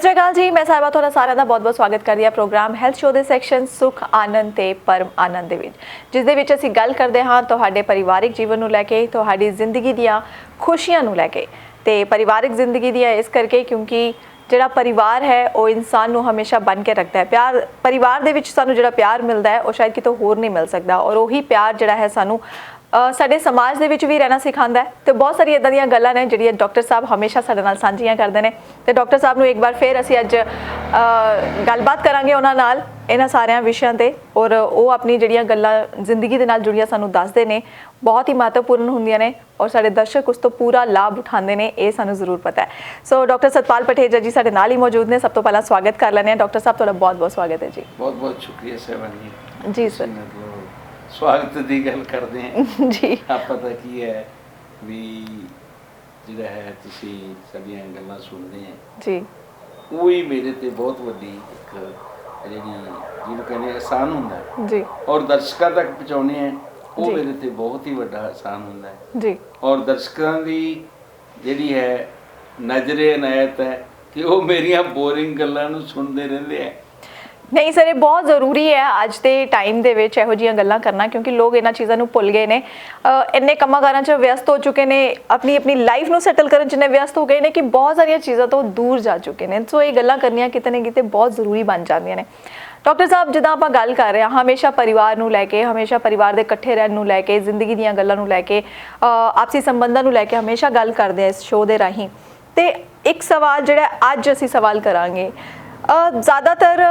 श्री अकाल जी, मैं साहिबा थोड़ा साਰਿਆਂ ਦਾ ਬਹੁਤ-ਬਹੁਤ ਸਵਾਗਤ ਕਰਦੀ ਹਾਂ ਪ੍ਰੋਗਰਾਮ ਹੈਲਥ ਸ਼ੋ ਦੇ ਸੈਕਸ਼ਨ ਸੁਖ ਆਨੰਦ ਤੇ ਪਰਮ ਆਨੰਦ ਦੇ ਵਿੱਚ, ਜਿਸ ਦੇ ਵਿੱਚ ਅਸੀਂ ਗੱਲ ਕਰਦੇ ਹਾਂ ਤੁਹਾਡੇ ਪਰਿਵਾਰਿਕ ਜੀਵਨ ਨੂੰ ਲੈ ਕੇ, ਤੁਹਾਡੀ ਜ਼ਿੰਦਗੀ ਦੀਆਂ ਖੁਸ਼ੀਆਂ ਨੂੰ ਲੈ ਕੇ। ਤੇ ਪਰਿਵਾਰਿਕ ਜ਼ਿੰਦਗੀ ਦੀਆਂ ਇਸ ਕਰਕੇ ਕਿਉਂਕਿ ਜਿਹੜਾ ਪਰਿਵਾਰ ਹੈ ਉਹ ਇਨਸਾਨ ਨੂੰ ਹਮੇਸ਼ਾ ਬਨ ਕੇ ਰੱਖਦਾ ਹੈ। ਪਿਆਰ ਪਰਿਵਾਰ ਦੇ ਵਿੱਚ ਸਾਨੂੰ ਜਿਹੜਾ ਪਿਆਰ ਮਿਲਦਾ ਹੈ ਉਹ ਸ਼ਾਇਦ ਕਿਤੋਂ ਹੋਰ ਨਹੀਂ ਮਿਲ ਸਕਦਾ, ਔਰ ਉਹੀ ਪਿਆਰ ਜਿਹੜਾ ਹੈ ਸਾਨੂੰ ਸਾਡੇ ਸਮਾਜ ਦੇ ਵਿੱਚ ਵੀ ਰਹਿਣਾ ਸਿਖਾਉਂਦਾ ਹੈ। ਤੇ ਬਹੁਤ ਸਾਰੀ ਇਦਾਂ ਦੀਆਂ ਗੱਲਾਂ ਨੇ ਜਿਹੜੀਆਂ ਡਾਕਟਰ ਸਾਹਿਬ ਹਮੇਸ਼ਾ ਸਾਡੇ ਨਾਲ ਸਾਂਝੀਆਂ ਕਰਦੇ ਨੇ। ਤੇ ਡਾਕਟਰ ਸਾਹਿਬ ਨੂੰ ਇੱਕ ਵਾਰ ਫਿਰ ਅਸੀਂ ਅੱਜ ਗੱਲਬਾਤ ਕਰਾਂਗੇ ਉਹਨਾਂ ਨਾਲ ਇਹਨਾਂ ਸਾਰਿਆਂ ਵਿਸ਼ਿਆਂ ਤੇ, ਔਰ ਉਹ ਆਪਣੀ ਜਿਹੜੀਆਂ ਗੱਲਾਂ ਜ਼ਿੰਦਗੀ ਦੇ ਨਾਲ ਜੁੜੀਆਂ ਸਾਨੂੰ ਦੱਸਦੇ ਨੇ, ਬਹੁਤ ਹੀ ਮਹੱਤਵਪੂਰਨ ਹੁੰਦੀਆਂ ਨੇ ਔਰ ਸਾਡੇ ਦਰਸ਼ਕ ਉਸ ਤੋਂ ਪੂਰਾ ਲਾਭ ਉਠਾਉਂਦੇ ਨੇ, ਇਹ ਸਾਨੂੰ ਜ਼ਰੂਰ ਪਤਾ ਹੈ। ਸੋ ਡਾਕਟਰ ਸਤਪਾਲ ਪਠੇਜਾ ਜੀ ਸਾਡੇ ਨਾਲ ਹੀ ਮੌਜੂਦ ਨੇ। ਸਭ ਤੋਂ ਪਹਿਲਾਂ ਸਵਾਗਤ ਕਰ ਲੈਂਦੇ ਹਾਂ ਡਾਕਟਰ ਸਾਹਿਬ, ਤੁਹਾਡਾ ਬਹੁਤ ਬਹੁਤ ਸਵਾਗਤ ਹੈ ਜੀ। बहुत बहुत शुक्रिया सहवान जी सर। स्वागत की गल करते हैं जी। आप पता की है भी ਜਿਹੜਾ ਹੈ ਤੁਸੀਂ ਸਾਡੀਆਂ ਗੱਲਾਂ ਸੁਣਦੇ ਆ ਜੀ, ਉਹ ਹੀ ਮੇਰੇ ਤੇ ਬਹੁਤ ਵੱਡੀ ਇੱਕ ਜਿਹੜੀ ਜਿਹਨੂੰ ਕਹਿੰਦੇ ਆਸਾਨ ਹੁੰਦਾ ਹੈ ਜੀ, ਔਰ ਦਰਸ਼ਕਾਂ ਤੱਕ ਪਹੁੰਚਾਉਣੇ ਆ ਉਹ ਜੀ। ਮੇਰੇ ਤੇ ਬਹੁਤ ਹੀ ਵੱਡਾ ਆਸਾਨ ਹੁੰਦਾ ਹੈ ਜੀ, ਔਰ ਦਰਸ਼ਕਾਂ ਦੀ ਜਿਹੜੀ ਹੈ ਨਜ਼ਰੇ ਇਨਾਇਤ ਹੈ ਕਿ ਉਹ ਮੇਰੀਆਂ ਬੋਰਿੰਗ ਗੱਲਾਂ ਨੂੰ ਸੁਣਦੇ ਰਹਿੰਦੇ ਆ। ਨਹੀਂ ਸਰ, ਇਹ ਬਹੁਤ ਜ਼ਰੂਰੀ ਹੈ ਅੱਜ ਦੇ ਟਾਈਮ ਦੇ ਵਿੱਚ ਇਹੋ ਜਿਹੀਆਂ ਗੱਲਾਂ ਕਰਨਾ, ਕਿਉਂਕਿ ਲੋਕ ਇਹਨਾਂ ਚੀਜ਼ਾਂ ਨੂੰ ਭੁੱਲ ਗਏ ਨੇ। ਇੰਨੇ ਕੰਮਾਂ ਕਾਰਾਂ 'ਚ ਵਿਅਸਤ ਹੋ ਚੁੱਕੇ ਨੇ, ਆਪਣੀ ਲਾਈਫ ਨੂੰ ਸੈਟਲ ਕਰਨ 'ਚ ਇੰਨੇ ਵਿਅਸਤ ਹੋ ਗਏ ਨੇ ਕਿ ਬਹੁਤ ਸਾਰੀਆਂ ਚੀਜ਼ਾਂ ਤੋਂ ਦੂਰ ਜਾ ਚੁੱਕੇ ਨੇ। ਸੋ ਇਹ ਗੱਲਾਂ ਕਰਨੀਆਂ ਕਿਤੇ ਨਾ ਕਿਤੇ ਬਹੁਤ ਜ਼ਰੂਰੀ ਬਣ ਜਾਂਦੀਆਂ ਨੇ। ਡਾਕਟਰ ਸਾਹਿਬ, ਜਿੱਦਾਂ ਆਪਾਂ ਗੱਲ ਕਰ ਰਹੇ ਹਾਂ ਹਮੇਸ਼ਾ ਪਰਿਵਾਰ ਨੂੰ ਲੈ ਕੇ, ਹਮੇਸ਼ਾ ਪਰਿਵਾਰ ਦੇ ਇਕੱਠੇ ਰਹਿਣ ਨੂੰ ਲੈ ਕੇ, ਜ਼ਿੰਦਗੀ ਦੀਆਂ ਗੱਲਾਂ ਨੂੰ ਲੈ ਕੇ, ਆਪਸੀ ਸੰਬੰਧਾਂ ਨੂੰ ਲੈ ਕੇ ਹਮੇਸ਼ਾ ਗੱਲ ਕਰਦੇ ਹਾਂ ਇਸ ਸ਼ੋਅ ਦੇ ਰਾਹੀਂ। ਤੇ ਇੱਕ ਸਵਾਲ ਜਿਹੜਾ ਅੱਜ ਅਸੀਂ ਸਵਾਲ ਕਰਾਂਗੇ, ਜ਼ਿਆਦਾਤਰ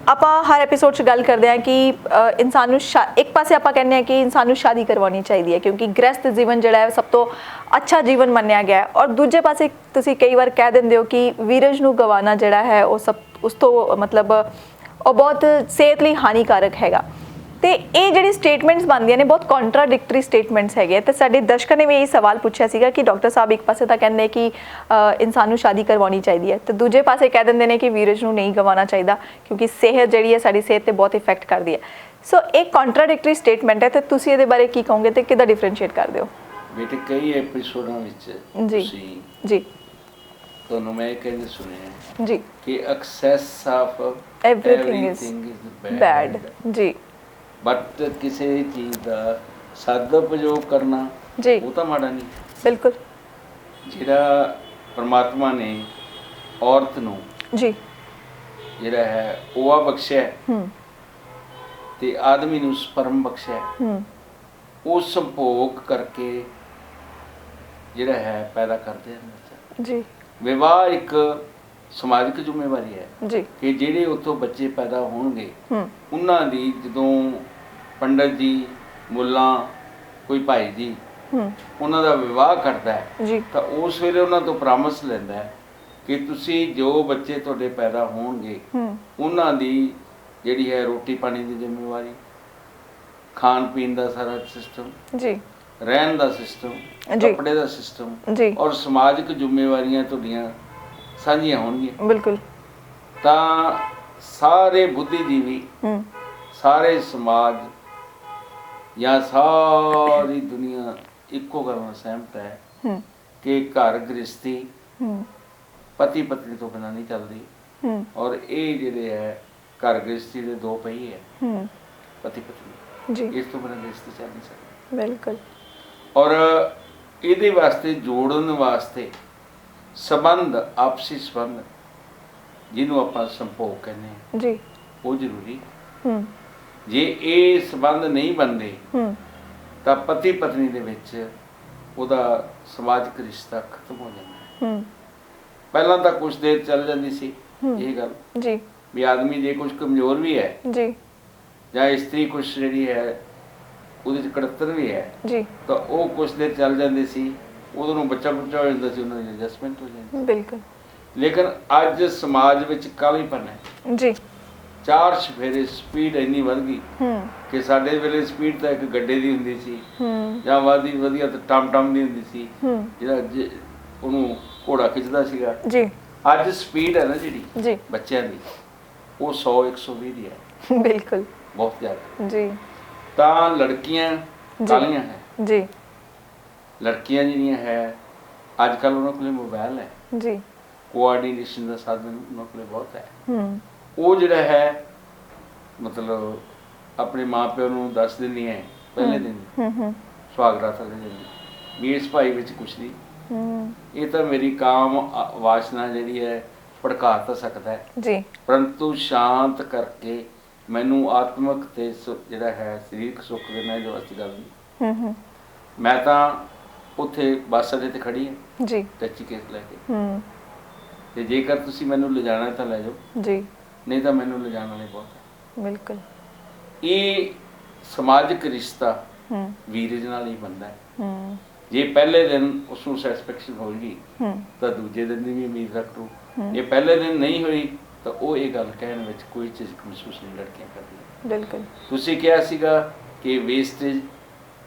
ਆਪਾਂ ਹਰ ਐਪੀਸੋਡ 'ਚ ਗੱਲ ਕਰਦੇ ਹਾਂ ਕਿ ਇਨਸਾਨ ਨੂੰ ਇੱਕ ਪਾਸੇ ਆਪਾਂ ਕਹਿੰਦੇ ਹਾਂ ਕਿ ਇਨਸਾਨ ਨੂੰ ਸ਼ਾਦੀ ਕਰਵਾਉਣੀ ਚਾਹੀਦੀ ਹੈ ਕਿਉਂਕਿ ਗ੍ਰਸਥ ਜੀਵਨ ਜਿਹੜਾ ਹੈ ਸਭ ਤੋਂ ਅੱਛਾ ਜੀਵਨ ਮੰਨਿਆ ਗਿਆ ਹੈ, ਔਰ ਦੂਜੇ ਪਾਸੇ ਤੁਸੀਂ ਕਈ ਵਾਰ ਕਹਿ ਦਿੰਦੇ ਹੋ ਕਿ ਵੀਰਜ ਨੂੰ ਗਵਾਉਣਾ ਜਿਹੜਾ ਹੈ ਉਹ ਉਸ ਤੋਂ ਮਤਲਬ ਉਹ ਬਹੁਤ ਸਿਹਤ ਲਈ ਹਾਨੀਕਾਰਕ ਹੈਗਾ। ਤੇ ਇਹ ਜਿਹੜੀ ਸਟੇਟਮੈਂਟਸ ਬਣਦੀਆਂ ਨੇ ਬਹੁਤ ਕੰਟਰਾਡਿਕਟਰੀ ਸਟੇਟਮੈਂਟਸ ਹੈਗੇ। ਤੇ ਸਾਡੇ ਦਰਸ਼ਕਾਂ ਨੇ ਵੀ ਇਹ ਸਵਾਲ ਪੁੱਛਿਆ ਸੀਗਾ ਕਿ ਡਾਕਟਰ ਸਾਹਿਬ ਇੱਕ ਪਾਸੇ ਤਾਂ ਕਹਿੰਦੇ ਕਿ ਇਨਸਾਨ ਨੂੰ ਸ਼ਾਦੀ ਕਰਵਾਉਣੀ ਚਾਹੀਦੀ ਹੈ, ਤੇ ਦੂਜੇ ਪਾਸੇ ਕਹਿ ਦਿੰਦੇ ਨੇ ਕਿ ਵੀਰਜ ਨੂੰ ਨਹੀਂ ਗਵਾਉਣਾ ਚਾਹੀਦਾ ਕਿਉਂਕਿ ਸਿਹਤ ਜਿਹੜੀ ਹੈ ਸਾਡੀ ਸਿਹਤ ਤੇ ਬਹੁਤ ਇਫੈਕਟ ਕਰਦੀ ਹੈ। ਸੋ ਇਹ ਕੰਟਰਾਡਿਕਟਰੀ ਸਟੇਟਮੈਂਟ ਹੈ, ਤੇ ਤੁਸੀਂ ਇਹਦੇ ਬਾਰੇ ਕੀ ਕਹੋਗੇ ਤੇ ਕਿੱਦਾਂ ਡਿਫਰੈਂਸ਼ੀਏਟ ਕਰਦੇ ਹੋ? ਬੇਟੇ ਕਈ ਐਪੀਸੋਡਾਂ ਵਿੱਚ ਜੀ ਜੀ ਤੁਹਾਨੂੰ ਮੈਂ ਕਹਿੰਦੇ ਸੁਣਿਆ ਜੀ ਕਿ access of everything is bad ਜੀ, ਬਟ ਕਿਸੇ ਚੀਜ਼ ਦਾ ਸਦਉਪਯੋਗ ਕਰਨਾ ਜੀ ਉਹ ਤਾਂ ਮਾੜਾ ਨਹੀਂ। ਬਿਲਕੁਲ। ਜਿਹੜਾ ਪਰਮਾਤਮਾ ਨੇ ਔਰਤ ਨੂੰ ਜੀ ਜਿਹੜਾ ਹੈ ਉਹ ਬਖਸ਼ਿਆ ਤੇ ਆਦਮੀ ਨੂੰ ਸਪਰਮ ਬਖਸ਼ਿਆ, ਉਹ ਸੰਭੋਗ ਕਰਕੇ ਜਿਹੜਾ ਹੈ ਪੈਦਾ ਕਰਦੇ ਹਨ ਜੀ। ਵਿਵਾਹ ਇੱਕ ਸਮਾਜਿਕ ਜ਼ਿੰਮੇਵਾਰੀ ਹੈ ਜੀ ਕਿ ਜਿਹੜੇ ਉੱਥੋਂ ਬੱਚੇ ਪੈਦਾ ਹੋਣਗੇ ਉਹਨਾਂ ਦੀ ਜਦੋਂ ਪੰਡਤ ਜੀ, ਮੁੱਲਾ, ਕੋਈ ਭਾਈ ਜੀ ਉਹਨਾਂ ਦਾ ਵਿਵਾਹ ਕਰਦਾ ਹੈ ਤਾਂ ਉਸ ਵੇਲੇ ਉਹਨਾਂ ਤੋਂ ਪਰਾਮਰਸ਼ ਲੈਂਦਾ ਹੈ ਕਿ ਤੁਸੀਂ ਜੋ ਬੱਚੇ ਤੁਹਾਡੇ ਪੈਦਾ ਹੋਣਗੇ ਉਹਨਾਂ ਦੀ ਜਿਹੜੀ ਹੈ ਰੋਟੀ ਪਾਣੀ ਦੀ ਜ਼ਿੰਮੇਵਾਰੀ, ਖਾਣ ਪੀਣ ਦਾ ਸਾਰਾ ਸਿਸਟਮ ਜੀ, ਰਹਿਣ ਦਾ ਸਿਸਟਮ, ਕੱਪੜੇ ਦਾ ਸਿਸਟਮ ਔਰ ਸਮਾਜਿਕ ਜ਼ਿੰਮੇਵਾਰੀਆਂ ਤੁਹਾਡੀਆਂ ਸਾਂਝੀਆਂ ਹੋਣਗੀਆਂ। ਬਿਲਕੁਲ। ਤਾਂ ਸਾਰੇ ਬੁੱਧੀਜੀਵੀ, ਸਾਰੇ ਸਮਾਜ ਜਾਂ ਸਾਰੀ ਦੁਨੀਆ ਇੱਕੋ ਗੱਲ ਨਾਲ ਸਹਿਮਤ ਹੈ ਕਿ ਘਰ ਗ੍ਰਸਤੀ ਪਤੀ ਪਤਨੀ ਤੋਂ ਬਿਨਾਂ ਨਹੀਂ ਚੱਲਦੀ, ਔਰ ਇਹ ਜਿਹੜੇ ਹੈ ਘਰ ਗ੍ਰਸਤੀ ਦੇ ਦੋ ਪਹੀਏ ਹੈ, ਪਤੀ ਪਤਨੀ, ਇਸ ਤੋਂ ਬਿਨਾਂ ਗ੍ਰਸਤੀ ਚੱਲ ਨਹੀਂ ਸਕਦੀ। ਬਿਲਕੁਲ। ਔਰ ਇਹਦੇ ਵਾਸਤੇ ਜੋੜਨ ਵਾਸਤੇ ਸੰਬੰਧ, ਆਪਸੀ ਸੰਬੰਧ ਜਿਹਨੂੰ ਆਪਾਂ ਸੰਭੋਗ ਕਹਿੰਦੇ ਹਾਂ ਜੀ, ਉਹ ਜ਼ਰੂਰੀ। ਜੇ ਇਹ ਸੰਬੰਧ ਨਹੀਂ ਬਣਦੇ ਤਾਂ ਪਤੀ ਪਤਨੀ ਦੇ ਵਿੱਚ ਉਹਦਾ ਸਮਾਜਿਕ ਰਿਸ਼ਤਾ ਖਤਮ ਹੋ ਜਾਂਦਾ ਹੈ। ਪਹਿਲਾਂ ਤਾਂ ਕੁਝ ਦੇਰ ਚੱਲ ਜਾਂਦੀ ਸੀ ਇਹ ਗੱਲ ਜੀ ਵੀ ਆਦਮੀ ਜੇ ਕੁਝ ਕਮਜ਼ੋਰ ਵੀ ਹੈ ਜੀ ਜਾਂ ਇਸਤਰੀ ਕੁਝ ਜਿਹੜੀ ਹੈ ਉਹਦੇ ਚ ਕੜਤਨ ਵੀ ਹੈ ਜੀ, ਤਾਂ ਉਹ ਕੁਝ ਦੇਰ ਚੱਲ ਜਾਂਦੀ ਸੀ, ਉਦੋਂ ਨੂੰ ਬੱਚਾ ਹੋ ਜਾਂਦਾ ਸੀ, ਉਹਨਾਂ ਦੀ ਐਡਜਸਟਮੈਂਟ ਹੋ ਜਾਂਦੀ। ਬਿਲਕੁਲ। ਲੇਕਿਨ ਅੱਜ ਸਮਾਜ ਵਿੱਚ ਕਾਲੀਪਨ ਹੈ ਜੀ, 4 ਚੁਫੇਰੇ ਸਪੀਡ ਇੰਨੀ ਵੱਧ ਗਈ ਕਿ ਸਾਡੇ ਵੇਲੇ ਸਪੀਡ ਤਾਂ ਇੱਕ ਗੱਡੇ ਦੀ ਹੁੰਦੀ ਸੀ ਜਾਂ ਵਧੀਆ ਤਾਂ ਟਮ ਟਮ ਦੀ ਹੁੰਦੀ ਸੀ, ਜਿਹੜਾ ਉਹਨੂੰ ਘੋੜਾ ਖਿੱਚਦਾ ਸੀਗਾ ਜੀ। ਅੱਜ ਸਪੀਡ ਹੈ ਨਾ ਜਿਹੜੀ ਜੀ ਬੱਚਿਆਂ ਦੀ, ਉਹ 100 120 ਦੀ ਹੈ। ਬਿਲਕੁਲ, ਬਹੁਤ ਜ਼ਿਆਦਾ ਜੀ। ਤਾਂ ਲੜਕੀਆਂ ਕਾਲੀਆਂ ਹੈ ਜੀ, ਲੜਕੀਆਂ ਜਿਹੜੀਆਂ ਹੈ ਅੱਜ ਕੱਲ੍ਹ ਉਹਨਾਂ ਕੋਲ ਮੋਬਾਈਲ ਹੈ ਜੀ, ਕੋਆਰਡੀਨੇਸ਼ਨ ਦਾ ਸਾਧਨ ਉਹਨਾਂ ਕੋਲ ਬਹੁਤ ਹੈ। ਹੂੰ ਉਹ ਜਿਹੜਾ ਹੈ ਮਤਲਬ ਆਪਣੇ ਮਾਪਿਆਂ ਨੂੰ ਦੱਸ ਦਿੰਦੀ ਹੈ ਪਹਿਲੇ ਦਿਨ ਹੂੰ ਸੁਹਾਗ ਰਾਤ ਵਾਲੇ ਦਿਨ ਵੀ ਇਸ ਭਾਈ ਵਿੱਚ ਕੁਛ ਨਹੀਂ, ਹੂੰ ਇਹ ਤਾਂ ਮੇਰੀ ਕਾਮ ਵਾਸ਼ਨਾ ਜਿਹੜੀ ਹੈ ਭੜਕਾ ਤਾਂ ਸਕਦਾ ਹੈ, ਜੀ ਪਰੰਤੂ ਸ਼ਾਂਤ ਕਰਕੇ ਮੈਨੂੰ ਆਤਮਿਕ ਤੇ ਜਿਹੜਾ ਹੈ ਸਰੀਰਕ ਸੁੱਖ ਦੇਣਾ ਹੈ ਜੋ ਅਸੀਂ ਗੱਲ ਨਹੀਂ। ਹੂੰ ਮੈਂ ਤਾਂ ਉੱਥੇ ਬੱਸ ਅੱਡੇ ਤੇ ਖੜੀ ਹਾਂ ਜੀ ਟੱਚੀ ਕੇਸ ਲੈ ਕੇ, ਹੂੰ ਤੇ ਜੇਕਰ ਤੁਸੀਂ ਮੈਨੂੰ ਲਿਜਾਣਾ ਤਾਂ ਲੈ ਜਾਓ, ਜੀ ਨਹੀਂ ਤਾਂ ਮੈਨੂੰ ਲਿਜਾਣ ਵਾਲੇ ਬਹੁਤ ਹੈ। ਬਿਲਕੁਲ ਇਹ ਸਮਾਜਿਕ ਰਿਸ਼ਤਾ ਹੂੰ ਵੀਰਜ ਨਾਲ ਹੀ ਬਣਦਾ ਹੈ। ਹੂੰ ਜੇ ਪਹਿਲੇ ਦਿਨ ਉਸ ਨੂੰ ਸੈਟੀਸਫੈਕਸ਼ਨ ਹੋਏਗੀ ਹੂੰ ਤਾਂ ਦੂਜੇ ਦਿਨ ਦੀ ਵੀ ਉਮੀਦ ਰੱਖ ਲਓ, ਜੇ ਪਹਿਲੇ ਦਿਨ ਨਹੀਂ ਹੋਈ ਤਾਂ ਉਹ ਇਹ ਗੱਲ ਕਹਿਣ ਵਿੱਚ ਕੋਈ ਚੀਜ਼ ਮਹਿਸੂਸ ਨਹੀਂ ਲੜਕੀਆਂ ਕਰਦੀਆਂ। ਬਿਲਕੁਲ ਤੁਸੀਂ ਕਿਹਾ ਸੀਗਾ ਕਿ ਵੇਸਟੇਜ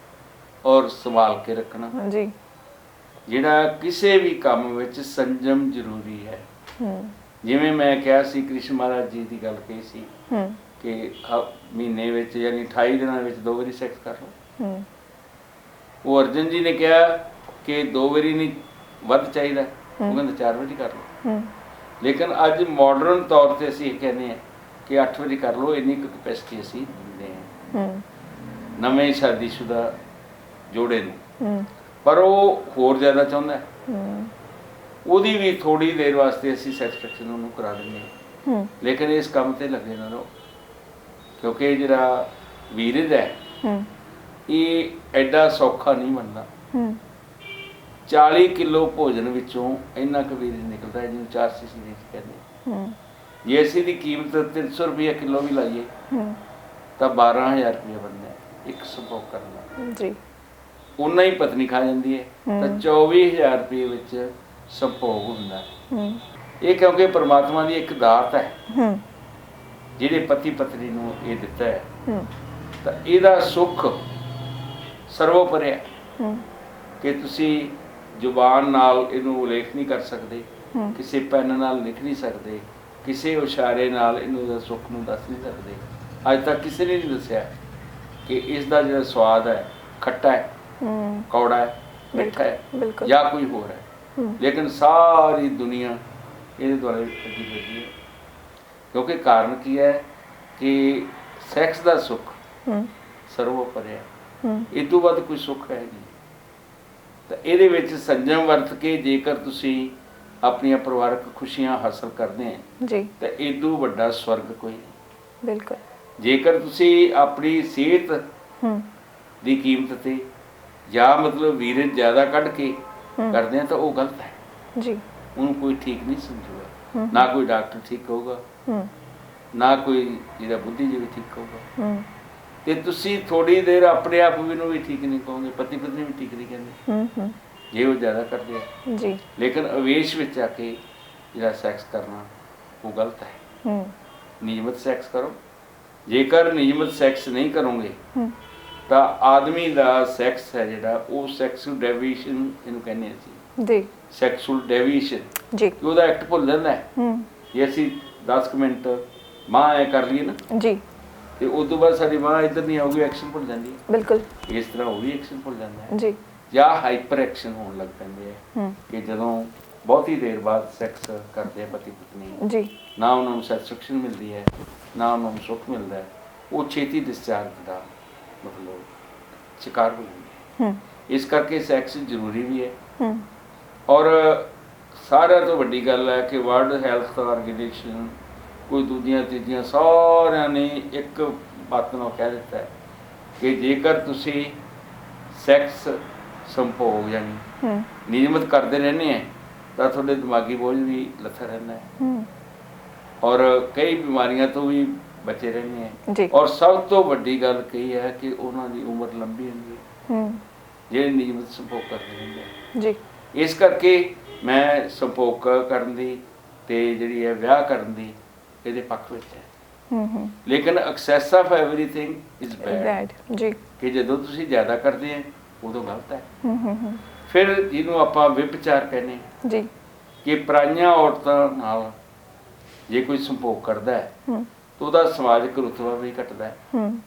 ਔਰ ਸੰਭਾਲ ਕੇ ਰੱਖਣਾ, ਜੀ ਜਿਹੜਾ ਕਿਸੇ ਵੀ ਕੰਮ ਵਿੱਚ ਸੰਜਮ ਜ਼ਰੂਰੀ ਹੈ। ਹੂੰ ਜਿਵੇਂ ਮੈਂ ਕਿਹਾ ਸੀ ਕ੍ਰਿਸ਼ਨ ਮਹਾਰਾਜ ਜੀ ਦੀ ਗੱਲ ਕਹੀ ਸੀ ਹੂੰ ਕਿ ਮਹੀਨੇ ਵਿੱਚ ਯਾਨੀ 28 ਦਿਨਾਂ ਵਿੱਚ 2 ਵਾਰੀ ਸੈਕਸ ਕਰ ਲਓ। ਹੂੰ ਉਹ ਅਰਜਨ ਜੀ ਨੇ ਕਿਹਾ ਕਿ 2 ਵਾਰੀ ਨਹੀਂ ਵੱਧ ਚਾਹੀਦਾ, ਉਹ ਕਹਿੰਦਾ 4 ਵਾਰੀ ਕਰ ਲਓ। ਹੂੰ ਲੇਕਿਨ ਅੱਜ ਮਾਡਰਨ ਤੌਰ ਤੇ ਅਸੀਂ ਇਹ ਕਹਿੰਦੇ ਹਾਂ ਕਿ 8 ਵਾਰੀ ਕਰ ਲਓ, ਇੰਨੀ ਕੁ ਕਪੈਸਿਟੀ ਅਸੀਂ ਦਿੰਦੇ ਹਾਂ ਹੂੰ ਨਵੇਂ ਸ਼ਾਦੀशुदा ਜੋੜੇ ਨੂੰ। ਹੂੰ ਪਰ ਉਹ ਹੋਰ ਜ਼ਿਆਦਾ ਚਾਹੁੰਦਾ ਹੈ, ਹੂੰ ਉਹਦੀ ਵੀ ਥੋੜੀ ਦੇਰ ਵਾਸਤੇ ਅਸੀਂ ਸੈਟੀਸਫੈਕਸ਼ਨ ਉਹਨੂੰ ਕਰਾ ਦਿੰਦੇ ਹਾਂ। ਹੂੰ ਲੇਕਿਨ ਇਸ ਕੰਮ ਤੇ ਲੱਗੇ ਨਾ ਰਹੋ, ਕਿਉਂਕਿ ਜਿਹੜਾ ਵੀਰਜ ਹੈ ਹੂੰ ਇਹ ਐਡਾ ਸੌਖਾ ਨਹੀਂ ਬਣਦਾ। ਹੂੰ 40 ਕਿਲੋ ਭੋਜਨ ਵਿੱਚੋਂ ਇੰਨਾ ਕੁ ਵੀਰਜ ਨਿਕਲਦਾ ਹੈ ਜਿਹਨੂੰ 4 ਸੀਸੀ ਦੇ ਕਹਿੰਦੇ। ਹੂੰ ਜੇ ਅਸੀਂ ਦੀ ਕੀਮਤ 300 ਰੁਪਏ ਕਿਲੋ ਵੀ ਲਾਈਏ ਹੂੰ ਤਾਂ 12000 ਰੁਪਏ ਬਣਦਾ ਹੈ ਇੱਕ ਸੰਭੋਗ ਕਰਨ ਦਾ। ਜੀ ਉਨਾ ਹੀ ਪਤਨੀ ਖਾ ਜਾਂਦੀ ਹੈ ਤਾਂ 24000 ਰੁਪਏ ਵਿੱਚ ਸੰਭੋਗ ਹੁੰਦਾ ਹੈ। ਹੂੰ ਇਹ ਕਿਉਂਕਿ ਪਰਮਾਤਮਾ ਦੀ ਇੱਕ ਦਾਤ ਹੈ ਹੂੰ ਜਿਹੜੇ ਪਤੀ ਪਤਨੀ ਨੂੰ ਇਹ ਦਿੱਤਾ ਹੈ, ਹੂੰ ਤਾਂ ਇਹਦਾ ਸੁੱਖ ਸਰਵੋਪरि ਹੈ ਹੂੰ ਕਿ ਤੁਸੀਂ ਜ਼ੁਬਾਨ ਨਾਲ ਇਹਨੂੰ ਉਲੇਖ ਨਹੀਂ ਕਰ ਸਕਦੇ, ਹੂੰ ਕਿਸੇ ਪੈਨ ਨਾਲ ਲਿਖ ਨਹੀਂ ਸਕਦੇ, ਕਿਸੇ ਇਸ਼ਾਰੇ ਨਾਲ ਇਹਨੂੰ ਦਾ ਸੁੱਖ ਨੂੰ ਦੱਸ ਨਹੀਂ ਸਕਦੇ। ਅੱਜ ਤੱਕ ਕਿਸੇ ਨੇ ਨਹੀਂ ਦੱਸਿਆ ਕਿ ਇਸ ਦਾ ਜਿਹੜਾ ਸਵਾਦ ਹੈ ਖੱਟਾ ਹੈ, ਹੂੰ ਕੌੜਾ ਹੈ, ਮਿੱਠਾ ਹੈ ਬਿਲਕੁਲ ਜਾਂ ਕੋਈ ਹੋਰ ਹੈ। ਹੂੰ ਲੇਕਿਨ ਸਾਰੀ ਦੁਨੀਆ ਇਹਦੇ ਦੁਆਲੇ ਲੱਗੀ ਹੋਈ ਹੈ, ਕਿਉਂਕਿ ਕਾਰਨ ਕੀ ਹੈ ਕਿ ਸੈਕਸ ਦਾ ਸੁੱਖ ਹੂੰ ਸਰਵੋਪरि ਹੈ, ਹੂੰ ਇਹ ਤੋਂ ਵੱਧ ਕੋਈ ਸੁੱਖ ਹੈ ਨਹੀਂ। ਤਾਂ ਇਹਦੇ ਵਿੱਚ ਸੰਜਮ ਵਰਤ ਕੇ ਜੇਕਰ ਤੁਸੀਂ ਆਪਣੀਆਂ ਪਰਿਵਾਰਕ ਖੁਸ਼ੀਆਂ ਹਾਸਲ ਕਰਦੇ ਹੋ ਜੀ ਤਾਂ ਇਦੋਂ ਵੱਡਾ ਸਵਰਗ ਕੋਈ ਨਹੀਂ। ਬਿਲਕੁਲ ਜੇਕਰ ਤੁਸੀਂ ਆਪਣੀ ਸਿਹਤ ਹੂੰ ਦੀ ਕੀਮਤ ਤੇ ਜਾਂ ਮਤਲਬ ਵੀਰਜ ਜ਼ਿਆਦਾ ਕੱਢ ਕੇ ਕਰਦੇ ਆ ਤਾਂ ਉਹ ਗਲਤ ਹੈ, ਜੀ ਉਹਨੂੰ ਕੋਈ ਠੀਕ ਨਹੀਂ ਸਮਝੂਗਾ, ਨਾ ਕੋਈ ਡਾਕਟਰ ਠੀਕ ਕਹੂਗਾ, ਹੂੰ ਨਾ ਕੋਈ ਜਿਹੜਾ ਬੁੱਧੀਜੀਵੀ ਠੀਕ ਕਹੂਗਾ। ਹੂੰ ਤੇ ਤੁਸੀਂ ਥੋੜੀ ਦੇਰ ਆਪਣੇ ਆਪ ਨੂੰ ਵੀ ਠੀਕ ਨਹੀਂ ਕਹੋਗੇ, ਪਤੀ ਪਤਨੀ ਵੀ ਠੀਕ ਨਹੀਂ ਕਹਿੰਦੇ ਹੂੰ ਹੂੰ ਜੇ ਉਹ ਜ਼ਿਆਦਾ ਕਰਦੇ ਆ। ਜੀ ਲੇਕਿਨ ਅਵੇਸ਼ ਵਿੱਚ ਆ ਕੇ ਜਿਹੜਾ ਸੈਕਸ ਕਰਨਾ ਉਹ ਗਲਤ ਹੈ। ਹੂੰ ਨਿਯਮਿਤ ਸੈਕਸ ਕਰੋ। ਜੇਕਰ ਨਿਯਮਿਤ ਸੈਕਸ ਨਹੀਂ ਕਰੋਗੇ ਹੂੰ ਤਾਂ ਆਦਮੀ ਦਾ ਸੈਕਸ ਹੈ ਜਿਹੜਾ ਉਹ ਸੈਕਸੁਅਲ ਡੈਵੀਏਸ਼ਨ ਇਹਨੂੰ ਕਹਿੰਦੇ ਅਸੀਂ, ਜੀ ਸੈਕਸੁਅਲ ਡੈਵੀਏਸ਼ਨ, ਜੀ ਉਹਦਾ ਐਕਟ ਭੁੱਲ ਜਾਂਦਾ ਹੈ। ਹੂੰ ਜੇ ਅਸੀਂ 10 ਕੁ ਮਿੰਟ ਮਾਂ ਐ ਕਰ ਲਈਏ ਨਾ ਜੀ ਤੇ ਉਸ ਤੋਂ ਬਾਅਦ ਸਾਡੀ ਮਾਂ ਇੱਧਰ ਨਹੀਂ ਆਊਗੀ, ਐਕਸ਼ਨ ਭੁੱਲ ਜਾਂਦੀ ਹੈ। ਬਿਲਕੁਲ ਇਸ ਤਰ੍ਹਾਂ ਉਹ ਵੀ ਐਕਸ਼ਨ ਭੁੱਲ ਜਾਂਦਾ ਹੈ ਜੀ ਜਾਂ ਹਾਈਪਰ ਐਕਸ਼ਨ ਹੋਣ ਲੱਗ ਪੈਂਦੇ ਆ ਹੂੰ ਕਿ ਜਦੋਂ ਬਹੁਤੀ ਦੇਰ ਬਾਅਦ ਸੈਕਸ ਕਰਦੇ ਆ ਪਤੀ ਪਤਨੀ, ਜੀ ਨਾ ਉਹਨਾਂ ਨੂੰ ਸੈਟੀਸਫੈਕਸ਼ਨ ਮਿਲਦੀ ਹੈ ਨਾ ਉਹਨਾਂ ਨੂੰ ਸੁੱਖ ਮਿਲਦਾ ਹੈ, ਉਹ ਛੇਤੀ ਡਿਸਚਾਰਜ ਦਾ ਮਤਲਬ ਸ਼ਿਕਾਰ ਹੋ ਜਾਂਦੇ ਹੂੰ ਇਸ ਕਰਕੇ ਸੈਕਸ ਜ਼ਰੂਰੀ ਵੀ ਹੈ। ਹੂੰ ਔਰ ਸਾਰਿਆਂ ਤੋਂ ਵੱਡੀ ਗੱਲ ਹੈ ਕਿ ਵਰਲਡ ਹੈਲਥ ਆਰਗੇਨਾਈਜੇਸ਼ਨ ਕੋਈ ਦੂਜੀਆਂ ਤੀਜੀਆਂ ਸਾਰਿਆਂ ਨੇ ਇੱਕ ਬਾਤ ਨੂੰ ਕਹਿ ਦਿੱਤਾ ਹੈ ਕਿ ਜੇਕਰ ਤੁਸੀਂ ਸੈਕਸ ਸੰਭੋਗ ਯਾਨੀ ਹੂੰ ਨਿਯਮਿਤ ਕਰਦੇ ਰਹਿੰਦੇ ਆ ਤਾਂ ਤੁਹਾਡੇ ਦਿਮਾਗੀ ਬੋਝ ਵੀ ਲੱਥਾ ਰਹਿੰਦਾ ਹੈ ਹੂੰ ਔਰ ਕਈ ਬਿਮਾਰੀਆਂ ਤੋਂ ਵੀ ਬਚੇ ਰਹਿੰਦੇ ਆ। ਜੀ ਔਰ ਸਭ ਤੋਂ ਵੱਡੀ ਗੱਲ ਕਹੀ ਹੈ ਕਿ ਉਹਨਾਂ ਦੀ ਉਮਰ ਲੰਬੀ ਹੁੰਦੀ ਹੈ ਹੂੰ ਜਿਹੜੇ ਨਿਯਮਿਤ ਸੰਭੋਗ ਕਰਦੇ ਰਹਿੰਦੇ ਆ। ਜੀ ਇਸ ਕਰਕੇ ਮੈਂ ਸੰਭੋਗ ਕਰਨ ਦੀ ਤੇ ਜਿਹੜੀ ਹੈ ਵਿਆਹ ਕਰਨ ਦੀ ਇਹਦੇ ਪੱਖ ਵਿੱਚ ਹੈ। ਹੂੰ ਲੇਕਿਨ excess of everything is bad, bad ਜੀ ਕਿ ਜਦੋਂ ਤੁਸੀਂ ਜ਼ਿਆਦਾ ਕਰਦੇ ਆ ਉਦੋਂ ਗਲਤ ਹੈ। ਹੂੰ ਫਿਰ ਜਿਹਨੂੰ ਆਪਾਂ ਵਿਭਚਾਰ ਕਹਿੰਦੇ ਹਾਂ, ਜੀ ਕਿ ਪਰਾਈਆਂ ਔਰਤਾਂ ਨਾਲ ਜੇ ਕੋਈ ਸੰਭੋਗ ਕਰਦਾ ਹੈ ਹੂੰ ਤਾਂ ਉਹਦਾ ਸਮਾਜਿਕ ਰੁਤਬਾ ਵੀ ਘਟਦਾ ਹੈ, ਹੂੰ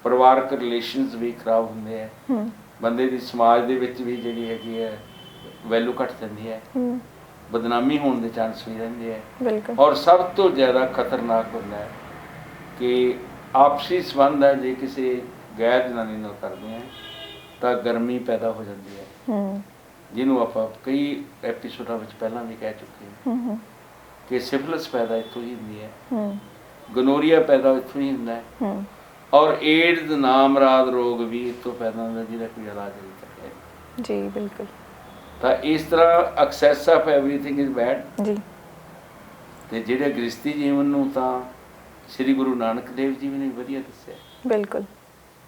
ਪਰਿਵਾਰਕ ਰਿਲੇਸ਼ਨਸ ਵੀ ਖਰਾਬ ਹੁੰਦੇ ਆ, ਹੂੰ ਬੰਦੇ ਦੀ ਸਮਾਜ ਦੇ ਵਿੱਚ ਵੀ ਜਿਹੜੀ ਹੈਗੀ ਹੈ ਵੈਲਿਊ ਘਟ ਜਾਂਦੀ ਹੈ। ਹੂੰ ਬਦਨਾਮੀ ਹੋਣ ਦੇ ਚਾਂਸ ਵੀ ਰਹਿੰਦੇ ਆ। ਬਿਲਕੁਲ। ਔਰ ਸਭ ਤੋਂ ਜ਼ਿਆਦਾ ਖਤਰਨਾਕ ਹੁੰਦਾ ਹੈ ਕਿ ਆਪਸੀ ਸੰਬੰਧ ਹੈ ਜੇ ਕਿਸੇ ਗੈਰ ਜਨਾਨੀ ਨਾਲ ਕਰਦੇ ਆ ਤਾਂ ਗਰਮੀ ਪੈਦਾ ਹੋ ਜਾਂਦੀ ਹੈ, ਜਿਹਨੂੰ ਆਪਾਂ ਕਈ ਐਪੀਸੋਡਾਂ ਵਿੱਚ ਪਹਿਲਾਂ ਵੀ ਕਹਿ ਚੁੱਕੇ ਹਾਂ ਕਿ ਸਿਫਿਲਿਸ ਪੈਦਾ ਇੱਥੋਂ ਹੀ ਹੁੰਦੀ ਹੈ, ਗਨੋਰੀਆ ਪੈਦਾ ਇੱਥੋਂ ਹੀ ਹੁੰਦਾ ਹੈ, ਔਰ ਏਡਜ਼ ਨਾਮਰਾਦ ਰੋਗ ਵੀ ਇੱਥੋਂ ਪੈਦਾ ਹੁੰਦਾ ਜਿਹਦਾ ਕੋਈ ਇਲਾਜ ਨਹੀਂ ਤੱਕ ਹੈ। ਜੀ ਬਿਲਕੁਲ। ਤਾਂ ਇਸ ਤਰ੍ਹਾਂ access of everything is bed ਜੀ। ਤੇ ਜਿਹੜੇ ਗ੍ਰਸਤੀ ਜੀਵਨ ਨੂੰ ਤਾਂ ਸ੍ਰੀ ਗੁਰੂ ਨਾਨਕ ਦੇਵ ਜੀ ਨੇ ਵਧੀਆ ਦੱਸਿਆ। ਬਿਲਕੁਲ।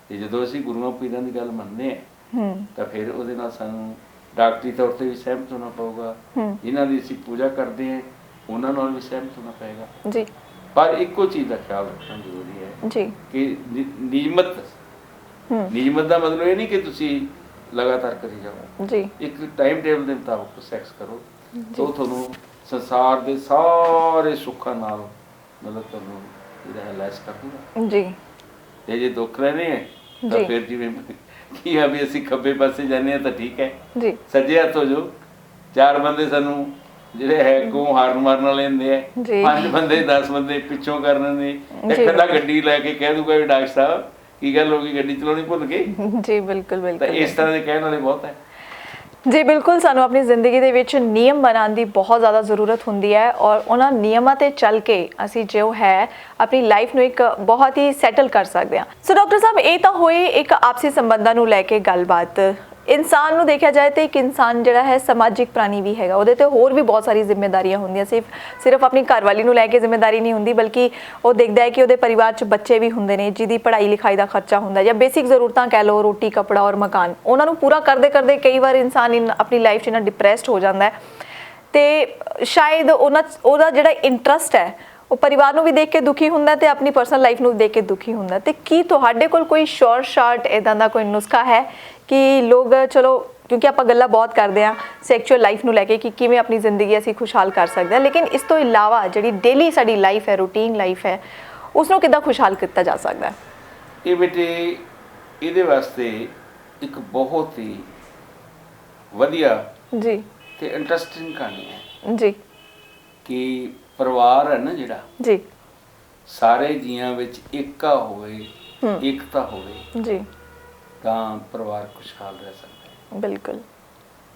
ਤੇ ਜਦੋਂ ਅਸੀਂ ਗੁਰੂਆਂ ਪੀਰਾਂ ਦੀ ਗੱਲ ਮੰਨਦੇ ਹਾਂ ਤਾਂ ਫਿਰ ਉਹਦੇ ਨਾਲ ਸਾਨੂੰ ਡਾਕਟਰੀ ਤੌਰ ਤੇ ਵੀ ਸਹਿਮਤ ਹੋਣਾ ਪਊਗਾ, ਜਿਨ੍ਹਾਂ ਦੀ ਅਸੀਂ ਪੂਜਾ ਕਰਦੇ ਹਾਂ ਉਹਨਾਂ ਨਾਲ ਵੀ ਸਹਿਮਤ ਹੋਣਾ ਪਏਗਾ ਜੀ। ਪਰ ਇੱਕੋ ਚੀਜ਼ ਦਾ ਖਿਆਲ ਰੱਖਣਾ ਜ਼ਰੂਰੀ ਹੈ ਜੀ ਕਿ ਨਿਯਮਤ ਦਾ ਮਤਲਬ ਇਹ ਨਹੀਂ ਕਿ ਤੁਸੀਂ ਲਗਾਤਾਰ ਕਰੀ ਜਾਓ। ਜੀ। ਇੱਕ ਟਾਈਮ ਟੇਬਲ ਦੇ ਮੁਤਾਬਕ ਸੈਕਸ ਕਰੋ ਤਾਂ ਤੁਹਾਨੂੰ ਸੰਸਾਰ ਦੇ ਸਾਰੇ ਸੁੱਖਾਂ ਨਾਲ ਮਤਲਬ ਤੁਹਾਨੂੰ ਜਿਹੜਾ ਲੈਸ ਕਰ ਦੂਗਾ। ਜੀ। ਤੇ ਜੇ ਦੁੱਖ ਰਹਿਣੇ ਹੈ ਤਾਂ ਫਿਰ ਜਿਵੇਂ ਕੀ ਆ ਵੀ ਅਸੀਂ ਖੱਬੇ ਪਾਸੇ ਜਾਂਦੇ ਹਾਂ ਤਾਂ ਠੀਕ ਹੈ ਜੀ, ਸੱਜੇ ਹੱਥ ਹੋ ਜਾਓ। 4 ਬੰਦੇ ਸਾਨੂੰ ਜਿਹੜੇ ਹੈ ਕੋ ਹਾਰਨ ਮਾਰਨ ਵਾਲੇ ਹੁੰਦੇ ਆ, 5 ਬੰਦੇ 10 ਬੰਦੇ ਪਿੱਛੋਂ ਕਰਨ ਨੇ, ਇੱਕ ਅੱਧਾ ਗੱਡੀ ਲੈ ਕੇ ਕਹਿ ਦੂਗਾ ਵੀ ਡਾਕਟਰ ਸਾਹਿਬ ਕੀ ਗੱਲ ਹੋ ਗਈ, ਗੱਡੀ ਚਲਾਉਣੀ ਭੁੱਲ ਗਏ। ਜੀ ਬਿਲਕੁਲ ਬਿਲਕੁਲ। ਤਾਂ ਇਸ ਤਰ੍ਹਾਂ ਦੇ ਕਹਿਣ ਵਾਲੇ ਬਹੁਤ ਹੈ। ਜੀ ਬਿਲਕੁਲ। ਸਾਨੂੰ ਆਪਣੀ ਜ਼ਿੰਦਗੀ ਦੇ ਵਿੱਚ ਨਿਯਮ ਬਣਾਉਣ ਦੀ ਬਹੁਤ ਜ਼ਿਆਦਾ ਜ਼ਰੂਰਤ ਹੁੰਦੀ ਹੈ ਔਰ ਉਹਨਾਂ ਨਿਯਮਾਂ ਤੇ ਚੱਲ ਕੇ ਅਸੀਂ ਜੋ ਹੈ ਆਪਣੀ ਲਾਈਫ ਨੂੰ ਇੱਕ ਬਹੁਤ ਹੀ ਸੈਟਲ ਕਰ ਸਕਦੇ ਹਾਂ। ਸੋ ਡਾਕਟਰ ਸਾਹਿਬ, ਇਹ ਤਾਂ ਹੋਏ ਇੱਕ ਆਪਸੀ ਸੰਬੰਧਾਂ ਨੂੰ ਲੈ ਕੇ ਗੱਲਬਾਤ। ਇਨਸਾਨ ਨੂੰ ਦੇਖਿਆ ਜਾਏ ਤਾਂ ਇੱਕ ਇਨਸਾਨ ਜਿਹੜਾ ਹੈ ਸਮਾਜਿਕ ਪ੍ਰਾਣੀ ਵੀ ਹੈਗਾ, ਉਹਦੇ ਤੇ ਹੋਰ ਵੀ ਬਹੁਤ ਸਾਰੀ ਜ਼ਿੰਮੇਵਾਰੀਆਂ ਹੁੰਦੀਆਂ। ਸਿਰਫ ਆਪਣੀ ਘਰਵਾਲੀ ਨੂੰ ਲੈ ਕੇ ਜ਼ਿੰਮੇਵਾਰੀ ਨਹੀਂ ਹੁੰਦੀ, ਬਲਕਿ ਉਹ ਦੇਖਦਾ ਹੈ ਕਿ ਉਹਦੇ ਪਰਿਵਾਰ 'ਚ ਬੱਚੇ ਵੀ ਹੁੰਦੇ ਨੇ ਜਿਹਦੀ ਪੜ੍ਹਾਈ ਲਿਖਾਈ ਦਾ ਖਰਚਾ ਹੁੰਦਾ ਜਾਂ ਬੇਸਿਕ ਜ਼ਰੂਰਤਾਂ ਕਹਿ ਲਓ, ਰੋਟੀ ਕੱਪੜਾ ਔਰ ਮਕਾਨ, ਉਹਨਾਂ ਨੂੰ ਪੂਰਾ ਕਰਦੇ ਕਰਦੇ ਕਈ ਵਾਰ ਇਨਸਾਨ ਆਪਣੀ ਲਾਈਫ 'ਚ ਇੰਨਾ ਡਿਪਰੈਸਡ ਹੋ ਜਾਂਦਾ ਹੈ ਤੇ ਸ਼ਾਇਦ ਉਹਦਾ ਜਿਹੜਾ ਇੰਟਰਸਟ ਹੈ ਉਹ ਪਰਿਵਾਰ ਨੂੰ ਵੀ ਦੇਖ ਕੇ ਦੁਖੀ ਹੁੰਦਾ ਤੇ ਆਪਣੀ ਪਰਸਨਲ ਲਾਈਫ ਨੂੰ ਦੇਖ ਕੇ ਦੁਖੀ ਹੁੰਦਾ। ਤੇ ਕੀ ਤੁਹਾਡੇ ਕੋਲ ਕੋਈ ਸ਼ਾਰਟ ਇੱਦਾਂ ਦਾ ਕੋਈ ਨੁਸਖਾ ਹੈ ਕਿ ਲੋਕ, ਚਲੋ ਕਿਉਂਕਿ ਆਪਾਂ ਗੱਲਾਂ ਬਹੁਤ ਕਰਦੇ ਹਾਂ ਸੈਕਸ਼ੂਅਲ ਲਾਈਫ ਨੂੰ ਲੈ ਕੇ ਕਿ ਕਿਵੇਂ ਆਪਣੀ ਜ਼ਿੰਦਗੀ ਅਸੀਂ ਖੁਸ਼ਹਾਲ ਕਰ ਸਕਦੇ ਹਾਂ, ਲੇਕਿਨ ਇਸ ਤੋਂ ਇਲਾਵਾ ਜਿਹੜੀ ਡੇਲੀ ਸਾਡੀ ਲਾਈਫ ਹੈ, ਰੂਟੀਨ ਲਾਈਫ ਹੈ, ਉਸ ਨੂੰ ਕਿੱਦਾਂ ਖੁਸ਼ਹਾਲ ਕੀਤਾ ਜਾ ਸਕਦਾ ਹੈ? ਇਹ ਬੇਟੇ ਇਹਦੇ ਵਾਸਤੇ ਇੱਕ ਬਹੁਤ ਹੀ ਵਧੀਆ ਜੀ ਤੇ ਇੰਟਰਸਟਿੰਗ ਕਹਾਣੀ ਹੈ ਜੀ ਕਿ ਪਰਿਵਾਰ ਹੈ ਨਾ ਜਿਹੜਾ ਜੀ, ਸਾਰੇ ਜੀਆਂ ਵਿੱਚ ਏਕਾ ਹੋਵੇ, ਏਕਤਾ ਹੋਵੇ ਜੀ, ਤਾਂ ਪਰਿਵਾਰ ਖੁਸ਼ਹਾਲ ਰਹਿ ਸਕਦਾ ਹੈ। ਬਿਲਕੁਲ।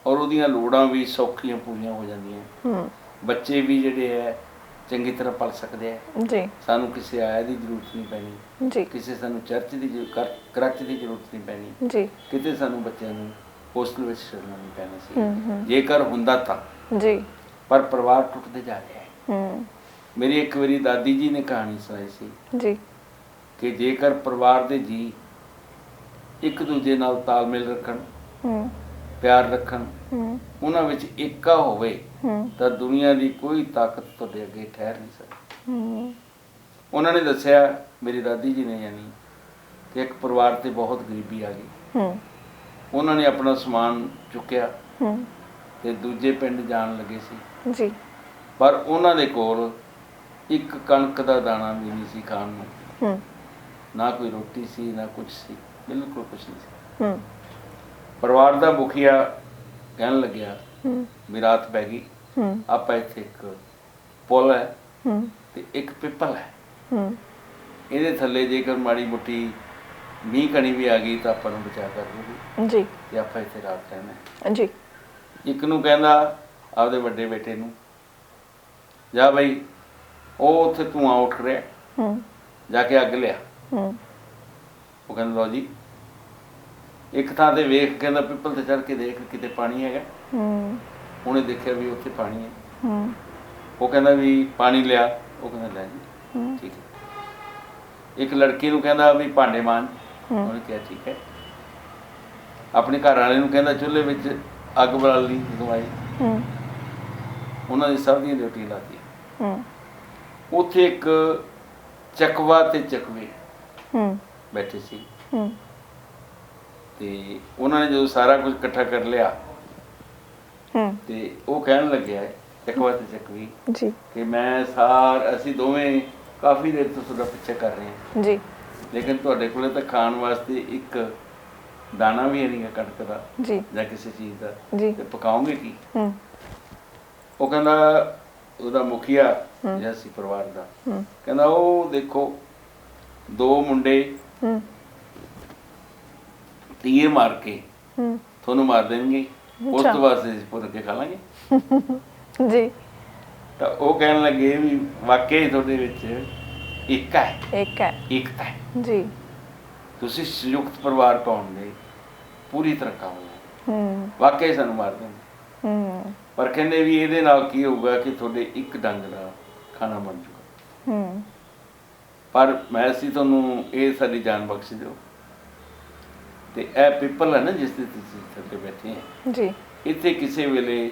ਔਰ ਉਹਦੀਆਂ ਲੋੜਾਂ ਵੀ ਸੌਖੀਆਂ ਪੂਰੀਆਂ ਹੋ ਜਾਂਦੀਆਂ। ਬੱਚੇ ਵੀ ਜਿਹੜੇ ਹੈ ਚੰਗੀ ਤਰ੍ਹਾਂ ਪਲ ਸਕਦੇ ਆ ਜੀ, ਸਾਨੂੰ ਕਿਸੇ ਆਇਆ ਦੀ ਜ਼ਰੂਰਤ ਨਹੀਂ ਪੈਣੀ ਜੀ, ਕਿਸੇ ਸਾਨੂੰ ਚਰਚ ਦੀ ਕਰਚ ਦੀ ਜ਼ਰੂਰਤ ਨਹੀਂ ਪੈਣੀ ਜੀ, ਕਿਤੇ ਸਾਨੂੰ ਬੱਚਿਆਂ ਨੂੰ ਹੋਸਟਲ ਵਿੱਚ ਛੱਡਣਾ ਨਹੀਂ ਪੈਣਾ ਸੀ ਜੇਕਰ ਹੁੰਦਾ ਤਾਂ ਜੀ। ਪਰ ਪਰਿਵਾਰ ਟੁੱਟਦੇ ਜਾ ਰਿਹਾ ਹੈ। ਮੇਰੀ ਇੱਕ ਵਾਰੀ ਦਾਦੀ ਜੀ ਨੇ ਕਹਾਣੀ ਸੁਣਾਈ ਸੀ ਜੀ ਕਿ ਜੇਕਰ ਪਰਿਵਾਰ ਦੇ ਜੀ ਇੱਕ ਦੂਜੇ ਨਾਲ ਤਾਲਮੇਲ ਰੱਖਣ, ਪਿਆਰ ਰੱਖਣ, ਉਹਨਾਂ ਵਿੱਚ ਏਕਾ ਹੋਵੇ ਤਾਂ ਦੁਨੀਆ ਦੀ ਕੋਈ ਤਾਕਤ ਤੁਹਾਡੇ ਅੱਗੇ ਠਹਿਰ ਨਹੀਂ ਸਕਦੀ। ਉਹਨਾਂ ਨੇ ਦੱਸਿਆ, ਮੇਰੀ ਦਾਦੀ ਜੀ ਨੇ, ਯਾਨੀ ਕਿ ਇੱਕ ਪਰਿਵਾਰ ਤੇ ਬਹੁਤ ਗਰੀਬੀ ਆ ਗਈ। ਉਹਨਾਂ ਨੇ ਆਪਣਾ ਸਮਾਨ ਚੁੱਕਿਆ ਤੇ ਦੂਜੇ ਪਿੰਡ ਜਾਣ ਲੱਗੇ ਸੀ ਜੀ, ਪਰ ਉਹਨਾਂ ਦੇ ਕੋਲ ਇੱਕ ਕਣਕ ਦਾ ਦਾਣਾ ਵੀ ਨਹੀਂ ਸੀ ਖਾਣ ਨੂੰ, ਨਾ ਕੋਈ ਰੋਟੀ ਸੀ ਨਾ ਕੁਝ ਸੀ, ਬਿਲਕੁਲ ਕੁਝ ਨਹੀਂ ਸੀ। ਪਰਿਵਾਰ ਦਾ ਮੁਖੀਆ ਕਹਿਣ ਲੱਗਿਆ ਵੀ ਰਾਤ ਪੈ ਗਈ, ਆਪਾਂ ਇੱਥੇ ਇੱਕ ਪੁੱਲ ਹੈ ਤੇ ਇੱਕ ਪਿੱਪਲ ਹੈ, ਇਹਦੇ ਥੱਲੇ ਜੇਕਰ ਮਾੜੀ ਮੋਟੀ ਮੀਂਹ ਕਣੀ ਵੀ ਆ ਗਈ ਤਾਂ ਆਪਾਂ ਨੂੰ ਬਚਾ ਕਰ ਲੂਗੀ ਜੀ, ਤੇ ਆਪਾਂ ਇੱਥੇ ਰਾਤ ਰਹਿਣਾ ਜੀ। ਇੱਕ ਨੂੰ ਕਹਿੰਦਾ ਆਪਦੇ ਵੱਡੇ ਬੇਟੇ ਨੂੰ, ਜਾ ਬਈ ਉਹ ਉੱਥੇ ਧੂੰਆਂ ਉੱਠ ਰਿਹਾ, ਜਾ ਕੇ ਅੱਗ ਲਿਆ। ਉਹ ਕਹਿੰਦਾ ਲਓ ਜੀ, ਇੱਕ ਥਾਂ ਤੇ ਵੇਖ, ਕਹਿੰਦਾ ਪਿੱਪਲ ਤੇ ਚੜ੍ਹ ਕੇ ਦੇਖ ਕਿਤੇ ਪਾਣੀ ਹੈਗਾ। ਉਹਨੇ ਦੇਖਿਆ ਵੀ ਉੱਥੇ ਪਾਣੀ ਹੈ। ਉਹ ਕਹਿੰਦਾ ਵੀ ਪਾਣੀ ਲਿਆ। ਉਹ ਕਹਿੰਦਾ ਲੈ ਜੀ, ਠੀਕ ਹੈ। ਇੱਕ ਲੜਕੀ ਨੂੰ ਕਹਿੰਦਾ ਵੀ ਭਾਂਡੇ ਮਾਂਜ। ਉਹਨੇ ਕਿਹਾ ਠੀਕ ਹੈ। ਆਪਣੇ ਘਰ ਵਾਲੇ ਨੂੰ ਕਹਿੰਦਾ ਚੁੱਲ੍ਹੇ ਵਿੱਚ ਅੱਗ ਬਾਲ ਲਈ। ਜਦੋਂ ਆਈ ਉਹਨਾਂ ਦੀ ਸਭ ਦੀਆਂ ਡਿਊਟੀ ਲਾਤੀ। ਉੱਥੇ ਇੱਕ ਚਕਵਾ ਤੇ ਚਕਵੇ ਬੈਠੇ ਸੀ ਤੇ ਉਹਨਾਂ ਨੇ ਜਦੋਂ ਸਾਰਾ ਕੁਝ ਇਕੱਠਾ ਕਰ ਲਿਆ ਤੇ ਉਹ ਕਹਿਣ ਲੱਗਿਆ ਚਕਵਾ ਤੇ ਚਕਵੀ ਕਿ ਅਸੀਂ ਦੋਵੇਂ ਕਾਫੀ ਦੇਰ ਤੋਂ ਤੁਹਾਡਾ ਪਿੱਛਾ ਕਰ ਰਹੇ ਹਾਂ ਜੀ, ਲੇਕਿਨ ਤੁਹਾਡੇ ਕੋਲੇ ਤਾਂ ਖਾਣ ਵਾਸਤੇ ਇੱਕ ਦਾਣਾ ਵੀ ਨਹੀਂ ਹੈ ਕਣਕ ਦਾ ਜਾਂ ਕਿਸੇ ਚੀਜ਼ ਦਾ, ਤੇ ਪਕਾਓਗੇ ਕੀ? ਉਹ ਕਹਿੰਦਾ ਉਹਦਾ ਮੁਖੀਆ ਜਿਹੜਾ ਸੀ ਪਰਿਵਾਰ ਦਾ, ਕਹਿੰਦਾ ਉਹ ਦੇਖੋ 2 ਮੁੰਡੇ ਤੀਰ ਮਾਰ ਕੇ ਤੁਹਾਨੂੰ ਮਾਰ ਦੇਣਗੇ, ਉਸ ਤੋਂ ਬਾਅਦ ਅਸੀਂ ਪੁੱਤ ਕੇ ਖਾ ਲਾਂਗੇ ਜੀ। ਤਾਂ ਉਹ ਕਹਿਣ ਲੱਗੇ ਵੀ ਵਾਕਈ ਤੁਹਾਡੇ ਵਿੱਚ ਇੱਕ ਹੈ, ਏਕਤਾ ਹੈ ਜੀ। ਤੁਸੀਂ ਸੰਯੁਕਤ ਪਰਿਵਾਰ ਪਾਉਣ ਦੇ ਪੂਰੀ ਤਰ੍ਹਾਂ ਕਾਮਯਾਬ, ਵਾਕਈ ਸਾਨੂੰ ਮਾਰ ਦੇਣਗੇ। ਪਰ ਕਹਿੰਦੇ ਵੀ ਇਹਦੇ ਨਾਲ ਕੀ ਹੋਊਗਾ ਕਿ ਤੁਹਾਡੇ ਇੱਕ ਡੰਗ ਦਾ ਖਾਣਾ ਬਣ ਜੂਗਾ, ਪਰ ਮੈਂ ਅਸੀਂ ਤੁਹਾਨੂੰ ਇਹ ਸਾਡੀ ਜਾਨ ਬਖਸ਼ ਦਿਓ। ਤੇ ਇਹ ਪੀਪਲ ਹੈ ਨਾ ਜਿਸ ਤੇ ਤੁਸੀਂ ਥੱਲੇ ਬੈਠੇ ਹੈ ਜੀ, ਇੱਥੇ ਕਿਸੇ ਵੇਲੇ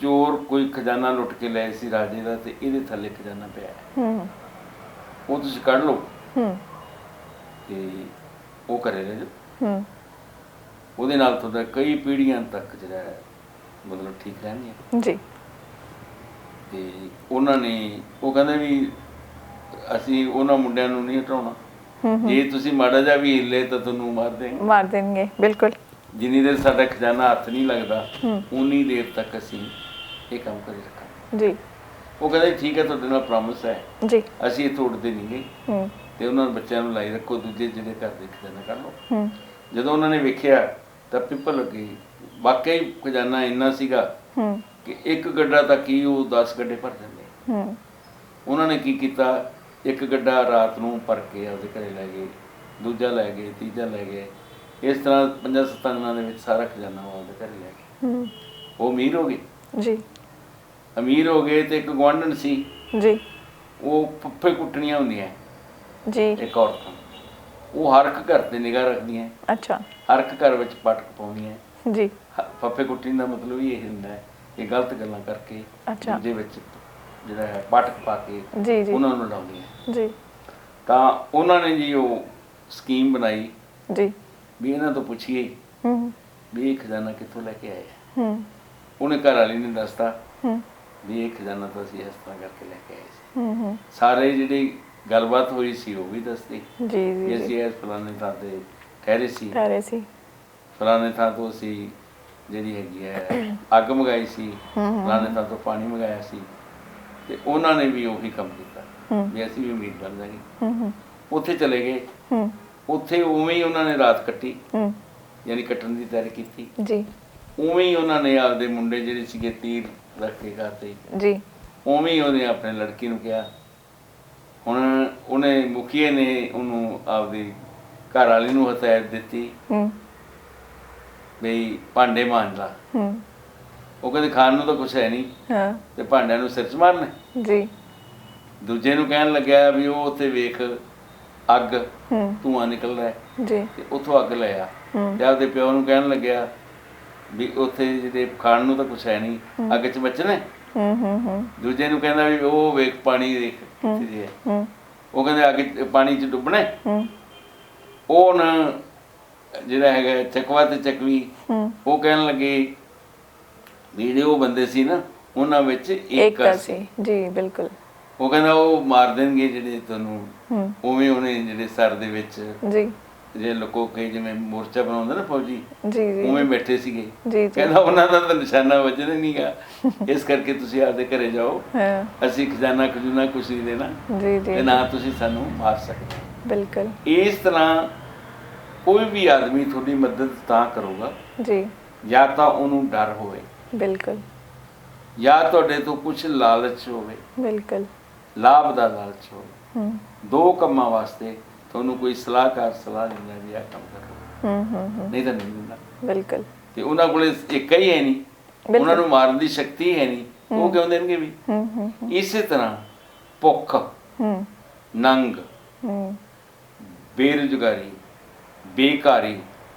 ਚੋਰ ਕੋਈ ਖਜ਼ਾਨਾ ਲੁੱਟ ਕੇ ਲਏ ਸੀ ਰਾਜੇ ਦਾ, ਤੇ ਇਹਦੇ ਥੱਲੇ ਖਜ਼ਾਨਾ ਪਿਆ ਹੈ, ਉਹ ਤੁਸੀਂ ਕੱਢ ਲਓ ਤੇ ਉਹ ਕਰੇ ਰਹਿ ਜਾਓ। ਉਹਦੇ ਨਾਲ ਤੁਹਾਡਾ ਕਈ ਪੀੜ੍ਹੀਆਂ ਤੱਕ ਜਿਹੜਾ ਹੈ ਮਤਲਬ ਠੀਕ ਰਹਿਣਗੇ ਜੀ। ਤੇ ਉਹਨਾਂ ਨੇ ਉਹ ਕਹਿੰਦੇ ਵੀ ਅਸੀਂ ਉਹਨਾਂ ਮੁੰਡਿਆਂ ਨੂੰ ਨਹੀਂ ਹਟਾਉਣਾ, ਜੇ ਤੁਸੀਂ ਮਾੜਾ ਜਿਹਾ ਵੀ ਹਿੱਲੇ ਤਾਂ ਤੁਹਾਨੂੰ ਮਾਰ ਦੇਣਗੇ। ਬਿਲਕੁਲ। ਜਿੰਨੀ ਦੇਰ ਸਾਡਾ ਖਜ਼ਾਨਾ ਹੱਥ ਨਹੀਂ ਲੱਗਦਾ ਉਨੀ ਦੇਰ ਤੱਕ ਅਸੀਂ ਇਹ ਕੰਮ ਕਰੀ ਰੱਖਾਂਗੇ ਜੀ। ਉਹ ਕਹਿੰਦੇ ਠੀਕ ਹੈ, ਤੁਹਾਡੇ ਨਾਲ ਪ੍ਰੋਮਿਸ ਹੈ ਜੀ, ਅਸੀਂ ਇਹ ਤੋੜਦੇ ਨਹੀਂ ਗੇ। ਤੇ ਉਹਨਾਂ ਨੂੰ ਬੱਚਿਆਂ ਨੂੰ ਲਾਈ ਰੱਖੋ, ਦੂਜੇ ਜਿਹੜੇ ਘਰ ਦੇ ਖਜ਼ਾਨਾ ਕਰ ਲਓ। ਜਦੋਂ ਉਹਨਾਂ ਨੇ ਵੇਖਿਆ ਤਾਂ ਪਿੱਪਲ ਲੱਗੀ, ਵਾਕਈ ਖਜ਼ਾਨਾ ਇੰਨਾ ਸੀਗਾ ਕਿ ਇੱਕ ਗੱਡਾ ਤਾਂ ਕੀ ਉਹ 10 ਗੱਡੇ ਭਰ ਜਾਂਦੇ। ਉਹਨਾਂ ਨੇ ਕੀ ਕੀਤਾ, ਇੱਕ ਗੱਡਾ ਰਾਤ ਨੂੰ ਭਰ ਕੇ ਆਪਦੇ ਘਰੇ ਲੈ ਗਏ, ਦੂਜਾ ਲੈ ਗਏ, ਤੀਜਾ ਲੈ ਗਏ, ਇਸ ਤਰ੍ਹਾਂ 5-7 ਦਿਨਾਂ ਦੇ ਵਿੱਚ ਸਾਰਾ ਖਜ਼ਾਨਾ ਉਹ ਆਪਦੇ ਘਰੇ ਲੈ ਗਏ। ਉਹ ਅਮੀਰ ਹੋ ਗਏ ਜੀ, ਅਮੀਰ ਹੋ ਗਏ। ਤੇ ਇੱਕ ਗੁਆਂਢਣ ਸੀ ਜੀ, ਉਹ ਫੱਫੇ ਕੁੱਟਣੀਆਂ ਹੁੰਦੀਆਂ ਜੀ, ਇੱਕ ਔਰਤਾਂ, ਉਹ ਹਰ ਇੱਕ ਘਰ ਤੇ ਨਿਗਾਹ ਰੱਖਦੀਆਂ। ਅੱਛਾ। ਹਰ ਇੱਕ ਘਰ ਵਿੱਚ ਪਟਕ ਪਾਉਂਦੀਆਂ ਜੀ। ਫੱਫੇ ਕੁੱਟਣੀ ਦਾ ਮਤਲਬ ਇਹ ਹੁੰਦਾ ਹੈ ਕਿ ਗਲਤ ਗੱਲਾਂ ਕਰਕੇ ਦੂਜੇ ਵਿੱਚ ਜਿਹੜਾ ਹੈ ਪਟਕ ਪਾ ਕੇ ਉਹਨਾਂ ਨੂੰ ਲਾਉਂਦੀਆਂ ਜੀ। ਤਾਂ ਉਹਨਾਂ ਨੇ ਜੀ ਉਹ ਸਕੀਮ ਬਣਾਈ ਜੀ ਵੀ ਇਹਨਾਂ ਤੋਂ ਪੁੱਛੀਏ ਵੀ ਇਹ ਖਜ਼ਾਨਾ ਕਿੱਥੋਂ ਲੈ ਕੇ ਆਏ। ਉਹਨੇ ਘਰ ਵਾਲੀ ਨੇ ਦੱਸਤਾ ਵੀ ਇਹ ਖਜ਼ਾਨਾ ਤਾਂ ਅਸੀਂ ਇਸ ਤਰ੍ਹਾਂ ਕਰਕੇ ਲੈ ਕੇ ਆਏ ਸੀ। ਸਾਰੇ ਜਿਹੜੀ ਗੱਲਬਾਤ ਹੋਈ ਸੀ ਉਹ ਵੀ ਦੱਸਦੀ ਜੀ, ਅਸੀਂ ਇਸ ਫਲਾਣੇ ਥਾਂ ਤੇ ਠਹਿਰੇ ਸੀ, ਫਲਾਣੇ ਥਾਂ ਤੋਂ ਅਸੀਂ ਜਿਹੜੀ ਹੈਗੀ ਹੈ ਅੱਗ ਮੰਗਾਈ ਸੀ, ਫਲਾਣੇ ਥਾਂ ਤੋਂ ਪਾਣੀ ਮੰਗਾਇਆ ਸੀ। ਤੇ ਉਹਨਾਂ ਨੇ ਵੀ ਉਹੀ ਕੰਮ ਕੀਤਾ ਵੀ ਅਸੀਂ ਵੀ ਉਮੀਦ ਬਣ ਜਾਗੇ। ਉੱਥੇ ਚਲੇ ਗਏ, ਉੱਥੇ ਉਵੇਂ ਹੀ ਉਹਨਾਂ ਨੇ ਰਾਤ ਕੱਟੀ, ਯਾਨੀ ਕੱਟਣ ਦੀ ਤਿਆਰੀ ਕੀਤੀ ਜੀ। ਉਵੇਂ ਹੀ ਉਹਨਾਂ ਨੇ ਆਪਦੇ ਮੁੰਡੇ ਜਿਹੜੇ ਸੀਗੇ ਤੀਰ ਰੱਖ ਕੇ ਕਰਤੇ ਜੀ। ਉਵੇਂ ਹੀ ਉਹਨੇ ਆਪਣੇ ਲੜਕੀ ਨੂੰ ਕਿਹਾ, ਹੁਣ ਉਹਨੇ ਮੁਖੀਏ ਨੇ ਉਹਨੂੰ ਆਪਦੀ ਘਰ ਵਾਲੀ ਨੂੰ ਹਦਾਇਤ ਦਿੱਤੀ ਵੀ ਭਾਂਡੇ ਮਾਂਜ ਲਾ। ਉਹ ਕਹਿੰਦੇ ਖਾਣ ਨੂੰ ਤਾਂ ਕੁਛ ਹੈ ਨਹੀਂ ਤੇ ਭਾਂਡਿਆਂ ਨੂੰ ਸਿਰ 'ਚ ਮਾਰਨੇ ਜੀ। ਦੂਜੇ ਨੂੰ ਕਹਿਣ ਲੱਗਿਆ ਵੀ ਉਹ ਉੱਥੇ ਵੇਖ ਅੱਗ, ਧੂੰਆਂ ਨਿਕਲ ਰਿਹਾ ਜੀ, ਤੇ ਉੱਥੋਂ ਅੱਗ ਲੈ ਆ। ਤੇ ਆਪਦੇ ਪਿਓ ਨੂੰ ਕਹਿਣ ਲੱਗਿਆ ਵੀ ਉੱਥੇ ਜਿਹੜੇ ਖਾਣ ਨੂੰ ਤਾਂ ਕੁਛ ਹੈ ਨਹੀਂ, ਅੱਗ 'ਚ ਬਚਣੇ। ਦੂਜੇ ਨੂੰ ਕਹਿੰਦਾ ਵੀ ਉਹ ਵੇਖ ਪਾਣੀ ਦੇਖ ਕਿੱਥੇ ਹੈ, ਉਹ ਕਹਿੰਦੇ ਅੱਗ ਪਾਣੀ 'ਚ ਡੁੱਬਣਾ। ਉਹ ਨਾ ਜਿਹੜਾ ਹੈਗਾ ਚਕਵਾ ਤੇ ਚੱਕਵੀ, ਉਹ ਕਹਿਣ ਲੱਗੇ ਵੀ ਜਿਹੜੇ ਉਹ ਬੰਦੇ ਸੀ ਨਾ ਉਹਨਾਂ ਵਿੱਚ ਇੱਕ ਸੀ ਜੀ। ਬਿਲਕੁਲ। ਉਹ ਕਹਿੰਦਾ ਉਹ ਮਾਰ ਦੇਣਗੇ ਜਿਹੜੇ ਤੁਹਾਨੂੰ। ਉਵੇਂ ਉਹਨੇ ਜਿਹੜੇ ਸਰ ਦੇ ਵਿੱਚ ਜੀ ਜੇ ਲੁਕੋ ਕੇ ਜਿਵੇਂ ਮੋਰਚਾ ਬਣਾਉਂਦਾ ਨਾ ਫੌਜੀ ਜੀ, ਉਵੇਂ ਬੈਠੇ ਸੀਗੇ। ਕਹਿੰਦਾ ਉਹਨਾਂ ਦਾ ਤਾਂ ਨਿਸ਼ਾਨਾ ਵੱਜਣਾ ਨਹੀਂ ਗਾ, ਇਸ ਕਰਕੇ ਤੁਸੀਂ ਆਪਦੇ ਘਰੇ ਜਾਓ, ਅਸੀਂ ਖਜ਼ਾਨਾ ਖਜੂਨਾ ਕੁਛ ਨਹੀਂ ਦੇਣਾ ਤੇ ਨਾ ਤੁਸੀਂ ਸਾਨੂੰ ਮਾਰ ਸਕਦੇ। ਬਿਲਕੁਲ। ਇਸ ਤਰ੍ਹਾਂ ਕੋਈ ਵੀ ਆਦਮੀ ਤੁਹਾਡੀ ਮਦਦ ਤਾਂ ਕਰੂਗਾ ਜੀ ਜਾਂ ਤਾਂ ਉਹਨੂੰ ਡਰ ਹੋਵੇ, ਬਿਲਕੁਲ, ਜਾਂ ਤੁਹਾਡੇ ਤੋਂ ਕੁਛ ਲਾਲਚ ਹੋਵੇ, ਬਿਲਕੁਲ, ਲਾਭ ਦਾ ਲਾਲਚ ਹੋਵੇ। ਦੋ ਕੰਮਾਂ ਵਾਸਤੇ ਤੁਹਾਨੂੰ ਕੋਈ ਸਲਾਹਕਾਰ ਸਲਾਹ ਦਿੰਦਾ ਵੀ ਆਹ ਕੰਮ ਕਰੋ, ਨਹੀਂ ਤਾਂ ਨਹੀਂ ਦਿੰਦਾ। ਬਿਲਕੁਲ। ਤੇ ਉਹਨਾਂ ਕੋਲੇ ਇੱਕ ਹੀ ਹੈ ਨਹੀਂ, ਉਹਨਾਂ ਨੂੰ ਮਾਰਨ ਦੀ ਸ਼ਕਤੀ ਹੈ ਨਹੀਂ, ਉਹ ਕਿਉਂ ਦੇਣਗੇ ਵੀ। ਇਸੇ ਤਰ੍ਹਾਂ ਭੁੱਖ, ਨੰਗ, ਬੇਰੁਜ਼ਗਾਰੀ, ਬੇਕਾਰੀ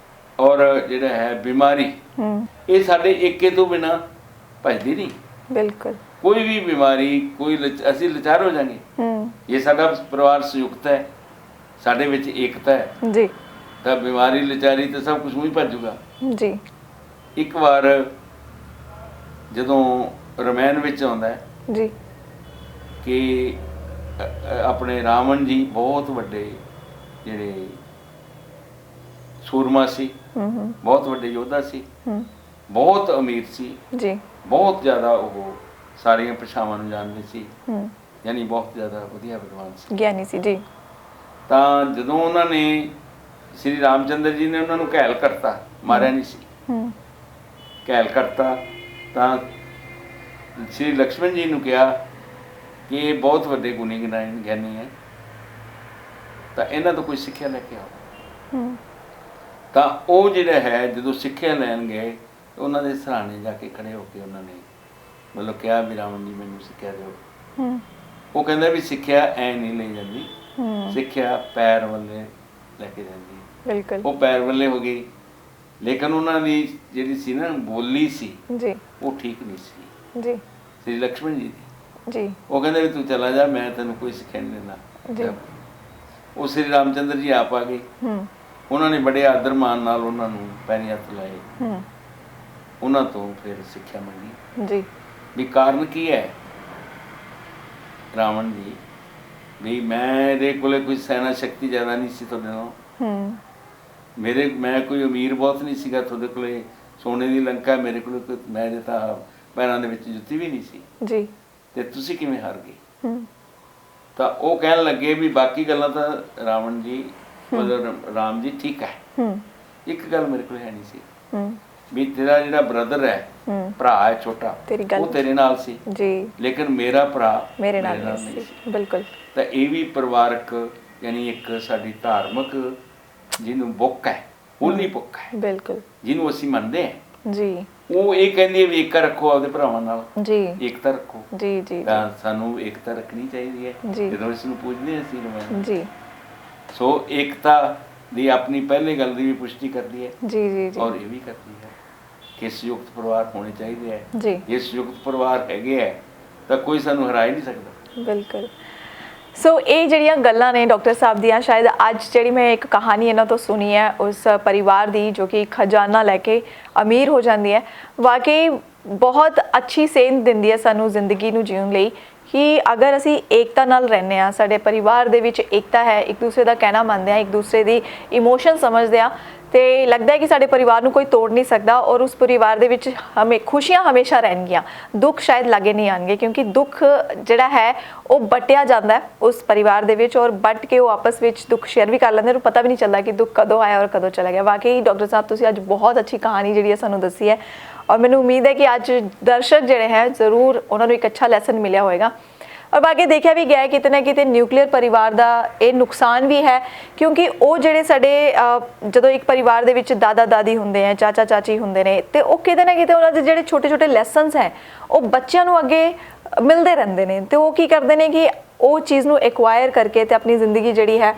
ਔਰ ਜਿਹੜਾ ਹੈ ਬਿਮਾਰੀ, ਇਹ ਸਾਡੇ ਏਕੇ ਤੋਂ ਬਿਨਾਂ ਭਜਦੀ ਨਹੀਂ। ਬਿਲਕੁਲ। ਕੋਈ ਵੀ ਬਿਮਾਰੀ, ਕੋਈ ਅਸੀਂ ਲਾਚਾਰ ਹੋ ਜਾਵਾਂਗੇ। ਜੇ ਸਾਡਾ ਪਰਿਵਾਰ ਸੰਯੁਕਤ ਹੈ, ਸਾਡੇ ਵਿੱਚ ਏਕਤਾ ਹੈ ਜੀ, ਤਾਂ ਬਿਮਾਰੀ ਲਾਚਾਰੀ ਤਾਂ ਸਭ ਕੁਝ ਹੀ ਭੱਜੂਗਾ ਜੀ। ਇੱਕ ਵਾਰ ਜਦੋਂ ਰਮਾਇਣ ਵਿੱਚ ਆਉਂਦਾ ਹੈ ਜੀ ਕਿ ਆਪਣੇ ਰਾਵਣ ਜੀ ਬਹੁਤ ਵੱਡੇ ਜਿਹੜੇ ਸੂਰਮਾ ਸੀ, ਬਹੁਤ ਵੱਡੇ ਯੋਧਾ ਸੀ, ਬਹੁਤ ਅਮੀਰ ਸੀ ਜੀ, ਬਹੁਤ ਜ਼ਿਆਦਾ ਉਹ ਸਾਰੀਆਂ ਭਾਸ਼ਾਵਾਂ ਨੂੰ ਜਾਣਦੇ ਸੀ, ਯਾਨੀ ਬਹੁਤ ਜ਼ਿਆਦਾ ਵਧੀਆ ਵਿਦਵਾਨ ਸੀ, ਗਿਆਨੀ ਸੀ ਜੀ। ਤਾਂ ਜਦੋਂ ਉਹਨਾਂ ਨੇ ਸ੍ਰੀ ਰਾਮਚੰਦਰ ਜੀ ਨੇ ਉਹਨਾਂ ਨੂੰ ਘਾਇਲ ਕਰਤਾ, ਮਾਰਿਆ ਨਹੀਂ ਸੀ, ਘਾਇਲ ਕਰਤਾ, ਤਾਂ ਸ੍ਰੀ ਲਕਸ਼ਮਣ ਜੀ ਨੂੰ ਕਿਹਾ ਕਿ ਇਹ ਬਹੁਤ ਵੱਡੇ ਗੁਣੀ ਗਿਆਨੀ ਹੈ, ਤਾਂ ਇਹਨਾਂ ਤੋਂ ਕੋਈ ਸਿੱਖਿਆ ਲੈ ਕੇ ਆਓ। ਤਾਂ ਉਹ ਜਿਹੜਾ ਹੈ ਜਦੋਂ ਸਿੱਖਿਆ ਲੈਣ ਗਏ, ਉਹਨਾਂ ਦੇ ਸਰਾਣੇ ਜਾ ਕੇ ਖੜੇ ਹੋ ਕੇ ਉਹਨਾਂ ਨੇ ਮਤਲਬ ਕਿਹਾ ਵੀ ਰਾਵਣ ਜੀ ਮੈਨੂੰ ਸਿੱਖਿਆ ਦਿਓ। ਉਹ ਕਹਿੰਦਾ ਵੀ ਸਿੱਖਿਆ ਐ ਨਹੀਂ ਲਈ ਜਾਂਦੀ, ਸਿੱਖਿਆ ਪੈਰ ਵੱਲੇ ਲੈ ਕੇ ਜਾਂਦੀ। ਬਿਲਕੁਲ ਉਹ ਪੈਰ ਵੱਲੇ ਹੋ ਗਈ, ਲੇਕਿਨ ਉਹਨਾਂ ਦੀ ਜਿਹੜੀ ਸੀ ਨਾ ਬੋਲੀ ਸੀ ਜੀ, ਉਹ ਠੀਕ ਨਹੀਂ ਸੀ ਜੀ ਸ੍ਰੀ ਲਕਸ਼ਮਣ ਜੀ ਦੀ। ਜੀ ਉਹ ਕਹਿੰਦੇ ਵੀ ਤੂੰ ਚਲਾ ਜਾ, ਮੈਂ ਤੈਨੂੰ ਕੋਈ ਸਿੱਖਿਆ ਨਹੀਂ ਦਿੰਦਾ। ਉਹ ਸ੍ਰੀ ਰਾਮਚੰਦਰ ਜੀ ਆਪ ਆ ਗਏ, ਉਹਨਾਂ ਨੇ ਬੜੇ ਆਦਰ ਮਾਣ ਨਾਲ ਉਹਨਾਂ ਨੂੰ ਪੈਰੀਂ ਹੱਥ ਲਾਏ, ਉਹਨਾਂ ਤੋਂ ਫਿਰ ਸਿੱਖਿਆ ਮੰਗੀ ਜੀ ਵੀ ਕਾਰਨ ਕੀ ਹੈ ਰਾਵਣ ਜੀ, ਵੀ ਮੇਰੇ ਕੋਲੇ ਕੋਈ ਸੈਨਾ ਸ਼ਕਤੀ ਜ਼ਿਆਦਾ ਨਹੀਂ ਸੀ ਤੁਹਾਡੇ ਨਾਲੋਂ, ਮੈਂ ਕੋਈ ਅਮੀਰ ਬਹੁਤ ਨਹੀਂ ਸੀਗਾ, ਤੁਹਾਡੇ ਕੋਲੇ ਸੋਨੇ ਦੀ ਲੰਕਾ, ਮੇਰੇ ਕੋਲ ਮੇਰੇ ਤਾਂ ਪੈਰਾਂ ਦੇ ਵਿੱਚ ਜੁੱਤੀ ਵੀ ਨਹੀਂ ਸੀ ਜੀ, ਤੇ ਤੁਸੀਂ ਕਿਵੇਂ ਹਾਰ ਗਏ? ਤਾਂ ਉਹ ਕਹਿਣ ਲੱਗੇ ਵੀ ਬਾਕੀ ਗੱਲਾਂ ਤਾਂ ਰਾਵਣ ਜੀ ਮਤਲਬ ਰਾਮ ਜੀ ਠੀਕ ਹੈ, ਇੱਕ ਗੱਲ ਮੇਰੇ ਕੋਲ ਹੈ ਨਹੀਂ ਸੀ ਵੀ ਤੇਰਾ ਜਿਹੜਾ ਬ੍ਰਦਰ ਹੈ, ਭਰਾ ਹੈ ਛੋਟਾ, ਉਹ ਤੇਰੇ ਨਾਲ ਸੀ ਜੀ, ਲੇਕਿਨ ਮੇਰਾ ਭਰਾ ਮੇਰੇ ਨਾਲ ਨਹੀਂ ਸੀ। ਬਿਲਕੁਲ। ਤਾਂ ਇਹ ਵੀ ਪਰਿਵਾਰਕ ਯਾਨੀ ਇੱਕ ਸਾਡੀ ਧਾਰਮਿਕ ਜਿਹਨੂੰ ਬੁੱਕ ਹੈ, ਹੋਲੀ ਬੁੱਕ ਹੈ, ਬਿਲਕੁਲ, ਜਿਹਨੂੰ ਅਸੀਂ ਮੰਨਦੇ ਹਾਂ ਜੀ। ਉਹ ਇਹ ਕਹਿੰਦੀ ਹੈ ਵੀ ਏਕਤਾ ਰੱਖੋ ਆਪਦੇ ਭਰਾਵਾਂ ਨਾਲ ਜੀ, ਏਕਤਾ ਰੱਖੋ ਜੀ ਜੀ, ਤਾਂ ਸਾਨੂੰ ਏਕਤਾ ਰੱਖਣੀ ਚਾਹੀਦੀ ਹੈ ਜਦੋਂ ਇਸ ਨੂੰ ਪੂਜਦੇ ਅਸੀਂ ਨੂੰ ਜੀ। ਸੋ ਏਕਤਾ ਦੀ ਆਪਣੀ ਪਹਿਲੀ ਗੱਲ ਦੀ ਵੀ ਪੁਸ਼ਟੀ ਕਰਦੀ ਹੈ ਜੀ ਜੀ, ਔਰ ਇਹ ਵੀ ਕਰਦੀ ਹੈ ਕਿ ਸੰਯੁਕਤ ਪਰਿਵਾਰ ਹੋਣੇ ਚਾਹੀਦੇ ਹੈ ਜੀ। ਜੇ ਸੰਯੁਕਤ ਪਰਿਵਾਰ ਹੈਗੇ ਹੈ ਤਾਂ ਕੋਈ ਸਾਨੂੰ ਹਰਾ ਹੀ ਨਹੀਂ ਸਕਦਾ। ਬਿਲਕੁਲ। ਸੋ ਇਹ ਜਿਹੜੀਆਂ ਗੱਲਾਂ ਨੇ ਡਾਕਟਰ ਸਾਹਿਬ ਦੀਆਂ, ਸ਼ਾਇਦ ਅੱਜ ਜਿਹੜੀ ਮੈਂ ਇੱਕ ਕਹਾਣੀ ਇਹਨਾਂ ਤੋਂ ਸੁਣੀ ਹੈ ਉਸ ਪਰਿਵਾਰ ਦੀ ਜੋ ਕਿ ਖਜ਼ਾਨਾ ਲੈ ਕੇ ਅਮੀਰ ਹੋ ਜਾਂਦੀ ਹੈ, ਵਾਕਈ ਬਹੁਤ ਅੱਛੀ ਸੇਧ ਦਿੰਦੀ ਹੈ ਸਾਨੂੰ ਜ਼ਿੰਦਗੀ ਨੂੰ ਜੀਉਣ ਲਈ ਕਿ ਅਗਰ ਅਸੀਂ ਏਕਤਾ ਨਾਲ ਰਹਿੰਦੇ ਹਾਂ, ਸਾਡੇ ਪਰਿਵਾਰ ਦੇ ਵਿੱਚ ਏਕਤਾ ਹੈ, ਇੱਕ ਦੂਸਰੇ ਦਾ ਕਹਿਣਾ ਮੰਨਦੇ ਹਾਂ, ਇੱਕ ਦੂਸਰੇ ਦੀ ਇਮੋਸ਼ਨ ਸਮਝਦੇ ਹਾਂ, ਤੇ ਲੱਗਦਾ ਹੈ ਕਿ ਸਾਡੇ ਪਰਿਵਾਰ ਨੂੰ ਕੋਈ ਤੋੜ ਨਹੀਂ ਸਕਦਾ ਔਰ ਉਸ ਪਰਿਵਾਰ ਦੇ ਵਿੱਚ ਖੁਸ਼ੀਆਂ ਹਮੇਸ਼ਾ ਰਹਿਣਗੀਆਂ, ਦੁੱਖ ਸ਼ਾਇਦ ਲਾਗੇ ਨਹੀਂ ਆਣਗੇ, ਕਿਉਂਕਿ ਦੁੱਖ ਜਿਹੜਾ ਹੈ ਉਹ ਬਟਿਆ ਜਾਂਦਾ ਹੈ ਉਸ ਪਰਿਵਾਰ ਦੇ ਵਿੱਚ, ਔਰ ਬਟ ਕੇ ਉਹ ਆਪਸ ਵਿੱਚ ਦੁੱਖ ਸ਼ੇਅਰ ਵੀ ਕਰ ਲੈਂਦੇ, ਉਹਨੂੰ ਪਤਾ ਵੀ ਨਹੀਂ ਚੱਲਦਾ ਕਿ ਦੁੱਖ ਕਦੋਂ ਆਇਆ ਔਰ ਕਦੋਂ ਚਲਾ ਗਿਆ। ਵਾਕਈ ਡਾਕਟਰ ਸਾਹਿਬ ਤੁਸੀਂ ਅੱਜ ਬਹੁਤ ਅੱਛੀ ਕਹਾਣੀ ਜਿਹੜੀ ਹੈ ਸਾਨੂੰ ਦੱਸੀ ਹੈ, ਔਰ ਮੈਨੂੰ ਉਮੀਦ ਹੈ ਕਿ ਅੱਜ ਦਰਸ਼ਕ ਜਿਹੜੇ ਹੈ ਜ਼ਰੂਰ ਉਹਨਾਂ ਨੂੰ ਇੱਕ ਅੱਛਾ ਲੈਸਨ ਮਿਲਿਆ ਹੋਏਗਾ। ਔਰ ਬਾਕੀ ਦੇਖਿਆ ਵੀ ਗਿਆ ਕਿਤੇ ਨਾ ਕਿਤੇ ਨਿਊਕਲੀਅਰ ਪਰਿਵਾਰ ਦਾ ਇਹ ਨੁਕਸਾਨ ਵੀ ਹੈ, ਕਿਉਂਕਿ ਉਹ ਜਿਹੜੇ ਸਾਡੇ ਜਦੋਂ ਇੱਕ ਪਰਿਵਾਰ ਦੇ ਵਿੱਚ ਦਾਦਾ ਦਾਦੀ ਹੁੰਦੇ ਆ, ਚਾਚਾ ਚਾਚੀ ਹੁੰਦੇ ਨੇ, ਤੇ ਉਹ ਕਿਤੇ ਨਾ ਕਿਤੇ ਉਹਨਾਂ ਦੇ ਜਿਹੜੇ ਛੋਟੇ ਛੋਟੇ ਲੈਸਨਸ ਹੈ ਉਹ ਬੱਚਿਆਂ ਨੂੰ ਅੱਗੇ ਮਿਲਦੇ ਰਹਿੰਦੇ ਨੇ, ਤੇ ਉਹ ਕੀ ਕਰਦੇ ਨੇ ਕਿ ਉਹ ਚੀਜ਼ ਨੂੰ ਐਕਵਾਇਰ ਕਰਕੇ ਤੇ ਆਪਣੀ ਜ਼ਿੰਦਗੀ ਜਿਹੜੀ ਹੈ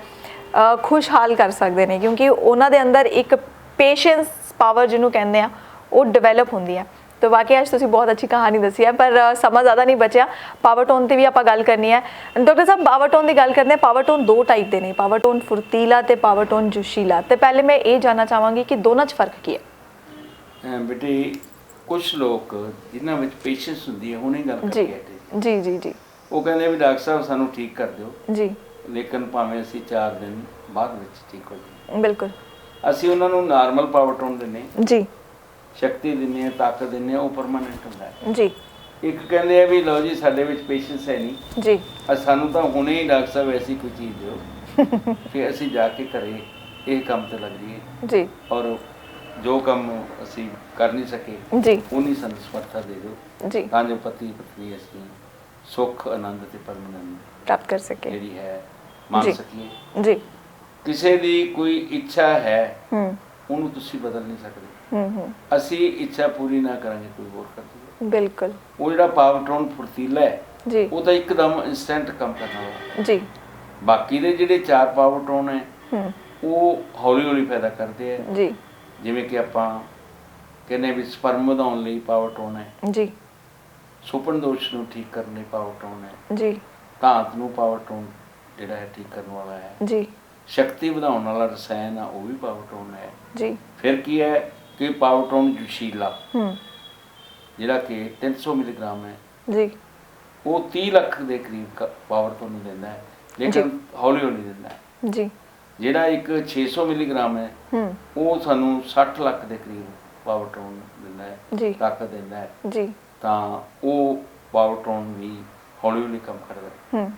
ਖੁਸ਼ਹਾਲ ਕਰ ਸਕਦੇ ਨੇ, ਕਿਉਂਕਿ ਉਹਨਾਂ ਦੇ ਅੰਦਰ ਇੱਕ ਪੇਸ਼ੈਂਸ ਪਾਵਰ ਜਿਹਨੂੰ ਕਹਿੰਦੇ ਆ ਉਹ ਡਿਵੈਲਪ ਹੁੰਦੀ ਹੈ। तो वाकई आज तुसी बहुत अच्छी कहानी दसी है, पर समा ज़्यादा नहीं बचा। पावर टोन की भी आप गल करनी है डॉक्टर साहब, पावर टोन की गल करते हैं। पावर टोन दो टाइप के ने, पावर टोन फुर्तीला ते पावर टोन जोशीला। तो पहले मैं ये जानना चाहवागी कि दोनों च फर्क की है? बेटे कुछ लोग जिन्हां विच पेशेंस हुंदी है, हुणे गल करके हटे जी जी जी, वो कहंदे भी डॉक्टर साहब सानू ठीक कर दिओ जी, लेकिन भावें असीं 4 दिन बाद विच ठीक हो जाए। बिल्कुल, ਅਸੀਂ ਉਹਨਾਂ ਨੂੰ ਨਾਰਮਲ ਪਾਵਰ ਟੋਨ ਦਿੰਨੇ ਜੀ, ਸ਼ਕਤੀ ਦਿੰਨੇ ਆ, ਤਾਕਤ ਦਿੰਨੇ ਆ, ਉਹ ਪਰਮਾਨੈਂਟ ਹੁੰਦਾ ਹੈ ਜੀ। ਇੱਕ ਕਹਿੰਦੇ ਆ ਵੀ ਲਓ ਜੀ ਸਾਡੇ ਵਿੱਚ ਪੇਸ਼ੈਂਸ ਹੈ ਨਹੀਂ ਜੀ, ਸਾਨੂੰ ਤਾਂ ਹੁਣੇ ਹੀ ਡਾਕਟਰ ਸਾਹਿਬ ਐਸੀ ਕੋਈ ਚੀਜ਼ ਦਿਓ ਫਿਰ ਅਸੀਂ ਜਾ ਕੇ ਘਰੇ ਇਹ ਕੰਮ ਤੇ ਲੱਗ ਜਾਈਏ ਜੀ, ਔਰ ਜੋ ਕੰਮ ਅਸੀਂ ਕਰ ਨਹੀਂ ਸਕੇ ਜੀ ਉਨੀ ਸਾਨੂੰ ਸਮਰੱਥਾ ਦੇ ਦਿਓ ਜੀ, ਤਾਂ ਜੋ ਪਤੀ ਪਤਨੀ ਅਸੀਂ ਸੁੱਖ ਆਨੰਦ ਤੇ ਪਰਮਾਨੈਂਟ ਪ੍ਰਾਪਤ ਕਰ ਸਕੇ, ਜਿਹੜੀ ਹੈ ਮੰਨ ਸਕੀਏ ਜੀ। ਕਿਸੇ ਦੀ ਕੋਈ ਇੱਛਾ ਹੈ ਉਹਨੂੰ ਤੁਸੀਂ ਬਦਲ ਨਹੀਂ ਸਕਦੇ। ਅਸੀਂ ਇੱਛਾ ਪੂਰੀ ਨਾ ਕਰਾਂਗੇ ਕੋਈ ਹੋਰ ਕਰ ਦੂਗਾ। ਬਿਲਕੁਲ। ਉਹ ਜਿਹੜਾ ਪਾਵਰ ਟੋਨ ਫੁਰਤੀਲਾ ਹੈ ਜੀ, ਉਹ ਤਾਂ ਇੱਕਦਮ ਇਨਸਟੈਂਟ ਕੰਮ ਕਰਨਾ ਹੋਵੇ ਜੀ। ਬਾਕੀ ਦੇ ਜਿਹੜੇ 4 ਪਾਵਰ ਟੋਨ ਹੈ ਉਹ ਹੌਲੀ ਹੌਲੀ ਪੈਦਾ ਕਰਦੇ ਆ ਜੀ। ਜਿਵੇਂ ਕਿ ਆਪਾਂ ਕਹਿੰਦੇ ਵੀ ਸਪਰਮ ਵਧਾਉਣ ਲਈ ਪਾਵਰ ਟੋਨ ਹੈ ਜੀ, ਸੁਪਨ ਦੋਸ਼ ਨੂੰ ਠੀਕ ਕਰਨ ਲਈ ਪਾਵਰ ਟੋਨ ਹੈ ਜੀ, ਧਾਤ ਨੂੰ ਪਾਵਰ ਟੋਨ ਜਿਹੜਾ ਹੈ ਠੀਕ ਕਰਨ ਵਾਲਾ ਹੈ ਜੀ, ਸ਼ਕਤੀ ਵਧਾਉਣ ਵਾਲਾ ਰਸਾਇਣ ਆ ਉਹ ਵੀ ਪਾਵਰ ਟੋਨ ਹੈ ਜੀ। ਫਿਰ ਕੀ ਹੈ ਕਿ ਪਾਵਰ ਟੋਨ ਜੋਸ਼ੀਲਾ ਜਿਹੜਾ ਕਿ 300 ਮਿਲੀਗ੍ਰਾਮ ਹੈ ਜੀ, ਉਹ 30 ਲੱਖ ਦੇ ਕਰੀਬ ਪਾਵਰ ਟੋਨ ਦਿੰਦਾ ਹੈ, ਲੇਕਿਨ ਹੌਲੀ ਹੌਲੀ ਦਿੰਦਾ ਹੈ ਜੀ। ਜਿਹੜਾ ਇੱਕ 600 ਮਿਲੀਗ੍ਰਾਮ ਹੈ ਉਹ ਸਾਨੂੰ 60 ਲੱਖ ਦੇ ਕਰੀਬ ਪਾਵਰ ਟੋਨ ਦਿੰਦਾ ਹੈ ਜੀ, ਤਾਕਤ ਦਿੰਦਾ ਹੈ ਜੀ। ਤਾਂ ਉਹ ਪਾਵਰਟੋਨ ਵੀ ਹੌਲੀ ਹੌਲੀ ਕੰਮ ਕਰਦਾ ਹੈ। ਹੂੰ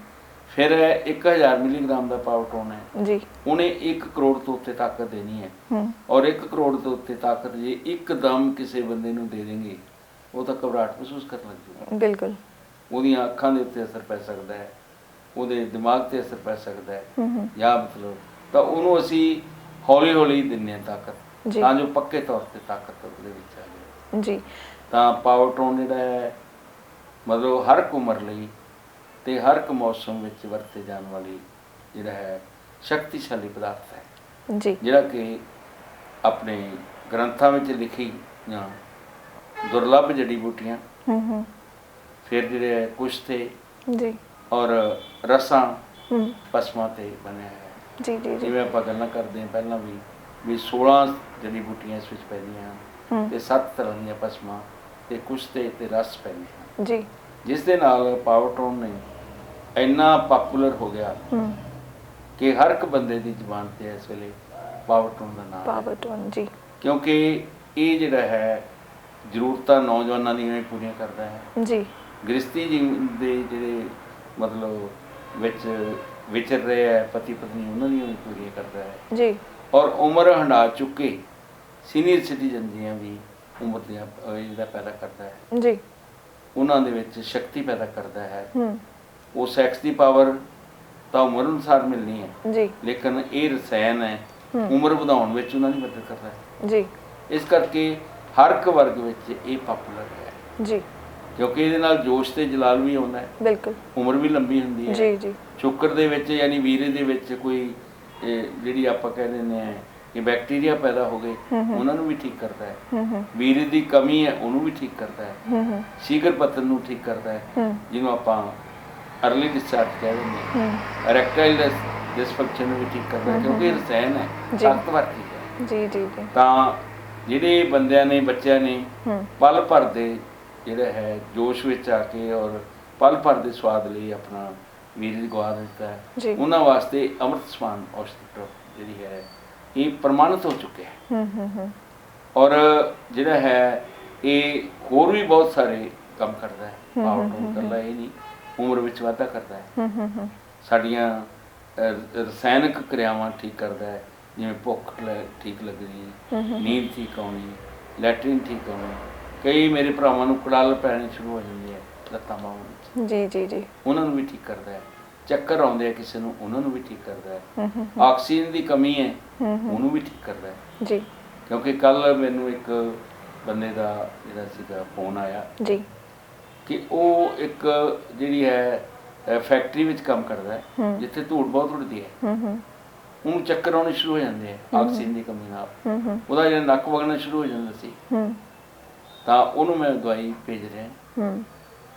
ਫਿਰ 1000 ਮਿਲੀਗ੍ਰਾਮ ਦਾ ਪਾਵਰਟੋਨ ਹੈ, ਜੀ ਉਹਨੇ 1 ਕਰੋੜ ਤੋਂ ਉੱਤੇ ਤਾਕਤ ਦੇਣੀ ਹੈ। ਹੂੰ ਔਰ 1 ਕਰੋੜ ਤੋਂ ਉੱਤੇ ਤਾਕਤ ਜੇ ਇੱਕਦਮ ਕਿਸੇ ਬੰਦੇ ਨੂੰ ਦੇ ਦੇਂਗੇ, ਉਹ ਤਾਂ ਘਬਰਾਹਟ ਮਹਿਸੂਸ ਕਰਨ ਲੱਗ ਜੂਗਾ। ਬਿਲਕੁਲ ਉਹਦੀਆਂ ਅੱਖਾਂ ਦੇ ਉੱਤੇ ਅਸਰ ਪੈ ਸਕਦਾ ਹੈ, ਉਹਦੇ ਦਿਮਾਗ ਤੇ ਅਸਰ ਪੈ ਸਕਦਾ ਹੈ, ਹੂੰ ਜਾਂ ਮਤਲਬ ਤਾਂ ਉਹਨੂੰ ਅਸੀਂ ਹੌਲੀ ਹੌਲੀ ਦਿੰਦੇ ਹਾਂ ਤਾਕਤ, ਜੀ ਤਾਂ ਜੋ ਪੱਕੇ ਤੌਰ ਤੇ ਤਾਕਤ ਉਹਦੇ ਵਿੱਚ ਆ ਜਾਵੇ। ਜੀ ਤਾਂ ਪਾਵਰਟੋਨ ਜਿਹੜਾ ਹੈ ਮਤਲਬ ਹਰ ਇੱਕ ਉਮਰ ਲਈ ਤੇ ਹਰ ਇੱਕ ਮੌਸਮ ਵਿੱਚ ਵਰਤੇ ਜਾਣ ਵਾਲੀ ਜਿਹੜਾ ਹੈ ਸ਼ਕਤੀਸ਼ਾਲੀ ਪਦਾਰਥ ਹੈ, ਜੀ ਜਿਹੜਾ ਕਿ ਆਪਣੇ ਗ੍ਰੰਥਾਂ ਵਿੱਚ ਲਿਖੀ ਜਾਂ ਦੁਰਲੱਭ ਜੜੀ ਬੂਟੀਆਂ, ਹੂੰ ਫਿਰ ਜਿਹੜੇ ਹੈ ਕੁਸ਼ਤੇ ਜੀ ਔਰ ਰਸਾਂ ਹੂੰ ਪਸਮਾਂ ਤੇ ਬਣਿਆ ਹੈ। ਜੀ ਜੀ ਜੀ ਜਿਵੇਂ ਆਪਾਂ ਗੱਲਾਂ ਕਰਦੇ ਹਾਂ ਪਹਿਲਾਂ ਵੀ 16 ਜੜੀ ਬੂਟੀਆਂ ਇਸ ਵਿੱਚ ਪੈਂਦੀਆਂ ਹਨ ਹੂੰ ਤੇ 7 ਤਰ੍ਹਾਂ ਦੀਆਂ ਪਸਮਾਂ ਤੇ ਕੁਸ਼ਤੇ ਤੇ ਰਸ ਪੈਂਦੇ ਹਨ, ਜੀ ਜਿਸ ਦੇ ਨਾਲ ਪਾਵਰਟੋਨ ਨੇ ਇੰਨਾ ਪਾਪੂਲਰ ਹੋ ਗਿਆ ਹੂੰ ਕਿ ਹਰ ਇੱਕ ਬੰਦੇ ਦੀ ਜ਼ੁਬਾਨ ਤੇ ਇਸ ਵੇਲੇ ਪਾਵਰਟੋਨ ਦਾ ਨਾਮ ਹੈ। ਪਾਵਰਟੋਨ ਜੀ ਕਿਉਂਕਿ ਇਹ ਜਿਹੜਾ ਹੈ ਜ਼ਰੂਰਤਾਂ ਨੌਜਵਾਨਾਂ ਦੀਆਂ ਵੀ ਪੂਰੀਆਂ ਕਰਦਾ ਹੈ। ਜੀ ਗ੍ਰਸਤੀ ਜੀਵਨ ਦੇ ਜਿਹੜੇ ਮਤਲਬ ਵਿੱਚ ਵਿਚਰ ਰਹੇ ਹੈ ਪਤੀ ਪਤਨੀ, ਉਹਨਾਂ ਦੀਆਂ ਵੀ ਪੂਰੀਆਂ ਕਰਦਾ ਹੈ। ਜੀ ਔਰ ਉਮਰ ਹੰਢਾ ਚੁੱਕੇ ਸੀਨੀਅਰ ਸਿਟੀਜ਼ਨ ਦੀਆਂ ਵੀ ਉਮਰ ਦੀਆਂ ਜਿਹੜਾ ਪੈਦਾ ਕਰਦਾ ਹੈ, ਜੀ ਉਹਨਾਂ ਦੇ ਵਿੱਚ ਸ਼ਕਤੀ ਪੈਦਾ ਕਰਦਾ ਹੈ। ਹੂੰ ਉਹ ਸੈਕਸ ਦੀ ਪਾਵਰ ਤਾਂ ਉਮਰ ਅਨੁਸਾਰ ਮਿਲਣੀ ਹੈ, ਜੀ ਲੇਕਿਨ ਇਹ ਰਸਾਇਣ ਹੈ ਹੂੰ ਉਮਰ ਵਧਾਉਣ ਵਿੱਚ ਉਹਨਾਂ ਦੀ ਮਦਦ ਕਰਦਾ ਹੈ। ਜੀ ਇਸ ਕਰਕੇ ਹਰ ਇੱਕ ਵਰਗ ਵਿੱਚ ਇਹ ਪਾਪੂਲਰ ਹੈ, ਜੀ ਕਿਉਂਕਿ ਇਹਦੇ ਨਾਲ ਜੋਸ਼ ਤੇ ਜਲਾਲ ਵੀ ਆਉਂਦਾ ਹੈ, ਬਿਲਕੁਲ ਉਮਰ ਵੀ ਲੰਬੀ ਹੁੰਦੀ ਹੈ। ਜੀ ਜੀ ਸ਼ੁਕਰ ਦੇ ਵਿੱਚ ਯਾਨੀ ਵੀਰੇ ਦੇ ਵਿੱਚ ਕੋਈ ਜਿਹੜੀ ਆਪਾਂ ਕਹਿ ਦਿੰਦੇ ਆ ਕਿ ਬੈਕਟੀਰੀਆ ਪੈਦਾ ਹੋ ਗਏ, ਉਹਨਾਂ ਨੂੰ ਵੀ ਠੀਕ ਕਰਦਾ ਹੈ। ਹੂੰ ਵੀਰੇ ਦੀ ਕਮੀ ਹੈ ਉਹਨੂੰ ਵੀ ਠੀਕ ਕਰਦਾ ਹੈ। ਹੂੰ ਸ਼ੀਘਰ ਪਤਨ ਨੂੰ ਠੀਕ ਕਰਦਾ ਹੈ, ਹੂੰ ਜਿਹਨੂੰ ਆਪਾਂ ਅਰਲੀ ਡਿਸਚਾਰਜ ਕਹਿ ਦਿੰਦੇ ਹਾਂ। ਹੂੰ ਇਰੈਕਟਾਈਲ ਡਿਸਫੰਕਸ਼ਨ ਨੂੰ ਵੀ ਠੀਕ ਕਰਦਾ ਹੈ, ਕਿਉਂਕਿ ਇਹ ਰਸਾਇਣ ਹੈ, ਜੀ। ਤਾਕਤਵਰ ਚੀਜ਼ ਹੈ। ਜੀ ਜੀ ਜੀ ਤਾਂ ਜਿਹੜੇ ਬੰਦਿਆਂ ਨੇ ਬੱਚਿਆਂ ਨੇ ਹੂੰ ਪਲ ਭਰ ਦੇ ਜਿਹੜਾ ਹੈ ਜੋਸ਼ ਵਿੱਚ ਆ ਕੇ ਔਰ ਪਲ ਭਰ ਦੇ ਸਵਾਦ ਲਈ ਆਪਣਾ ਵੀਰ ਗਵਾ ਦਿੱਤਾ ਹੈ, ਜੀ ਉਹਨਾਂ ਵਾਸਤੇ ਅੰਮ੍ਰਿਤ ਸਮਾਨ ਔਸ਼ਧੀ ਜਿਹੜੀ ਹੈ ਇਹ ਪ੍ਰਮਾਣਿਤ ਹੋ ਚੁੱਕਿਆ ਹੈ। ਹੂੰ ਔਰ ਜਿਹੜਾ ਹੈ ਇਹ ਹੋਰ ਵੀ ਬਹੁਤ ਸਾਰੇ ਕੰਮ ਕਰਦਾ ਹੈ। ਪਾਵਰਟੋਨ ਇਕੱਲਾ ਇਹ ਨਹੀਂ, ਉਮਰ ਵਿੱਚ ਵਾਧਾ ਕਰਦਾ ਹੈ, ਹੂੰ ਸਾਡੀਆਂ ਰਸਾਇਣਕ ਕਿਰਿਆਵਾਂ ਠੀਕ ਕਰਦਾ ਹੈ, ਜਿਵੇਂ ਭੁੱਖ ਠੀਕ ਲੱਗਣੀ, ਨੀਂਦ ਠੀਕ ਆਉਣੀ, ਲੈਟਰਿਨ ਠੀਕ ਆਉਣੀ। ਕਈ ਮੇਰੇ ਭਰਾਵਾਂ ਨੂੰ ਕੜਾਲ ਪੈਣੀ ਸ਼ੁਰੂ ਹੋ ਜਾਂਦੀ ਹੈ ਲੱਤਾਂ ਬਾਹਾਂ ਵਿੱਚ, ਜੀ ਜੀ ਜੀ ਉਹਨਾਂ ਨੂੰ ਵੀ ਠੀਕ ਕਰਦਾ ਹੈ। ਚੱਕਰ ਆਉਂਦੇ ਆ ਕਿਸੇ ਨੂੰ, ਉਹਨਾਂ ਨੂੰ ਵੀ ਠੀਕ ਕਰਦਾ ਹੈ। ਆਕਸੀਜਨ ਦੀ ਕਮੀ ਹੈ, ਉਹਨੂੰ ਵੀ ਠੀਕ ਕਰਦਾ ਹੈ। ਜੀ ਕਿਉਂਕਿ ਕੱਲ ਮੈਨੂੰ ਇੱਕ ਬੰਦੇ ਦਾ ਜਿਹੜਾ ਸੀਗਾ ਫੋਨ ਆਇਆ ਜੀ ਕਿ ਉਹ ਇੱਕ ਜਿਹੜੀ ਹੈ ਫੈਕਟਰੀ ਵਿੱਚ ਕੰਮ ਕਰਦਾ ਹੈ, ਜਿੱਥੇ ਧੂੜ ਬਹੁਤ ਉੱਡਦੀ ਹੈ। ਹੂੰ ਉਹਨੂੰ ਚੱਕਰ ਆਉਣੇ ਸ਼ੁਰੂ ਹੋ ਜਾਂਦੇ ਆ ਆਕਸੀਜਨ ਦੀ ਕਮੀ ਨਾਲ। ਹੂੰ ਉਹਦਾ ਜਿਹੜਾ ਨੱਕ ਵਗਣਾ ਸ਼ੁਰੂ ਹੋ ਜਾਂਦਾ ਸੀ, ਹੂੰ ਤਾਂ ਉਹਨੂੰ ਮੈਂ ਦਵਾਈ ਭੇਜ ਰਿਹਾ। ਹੂੰ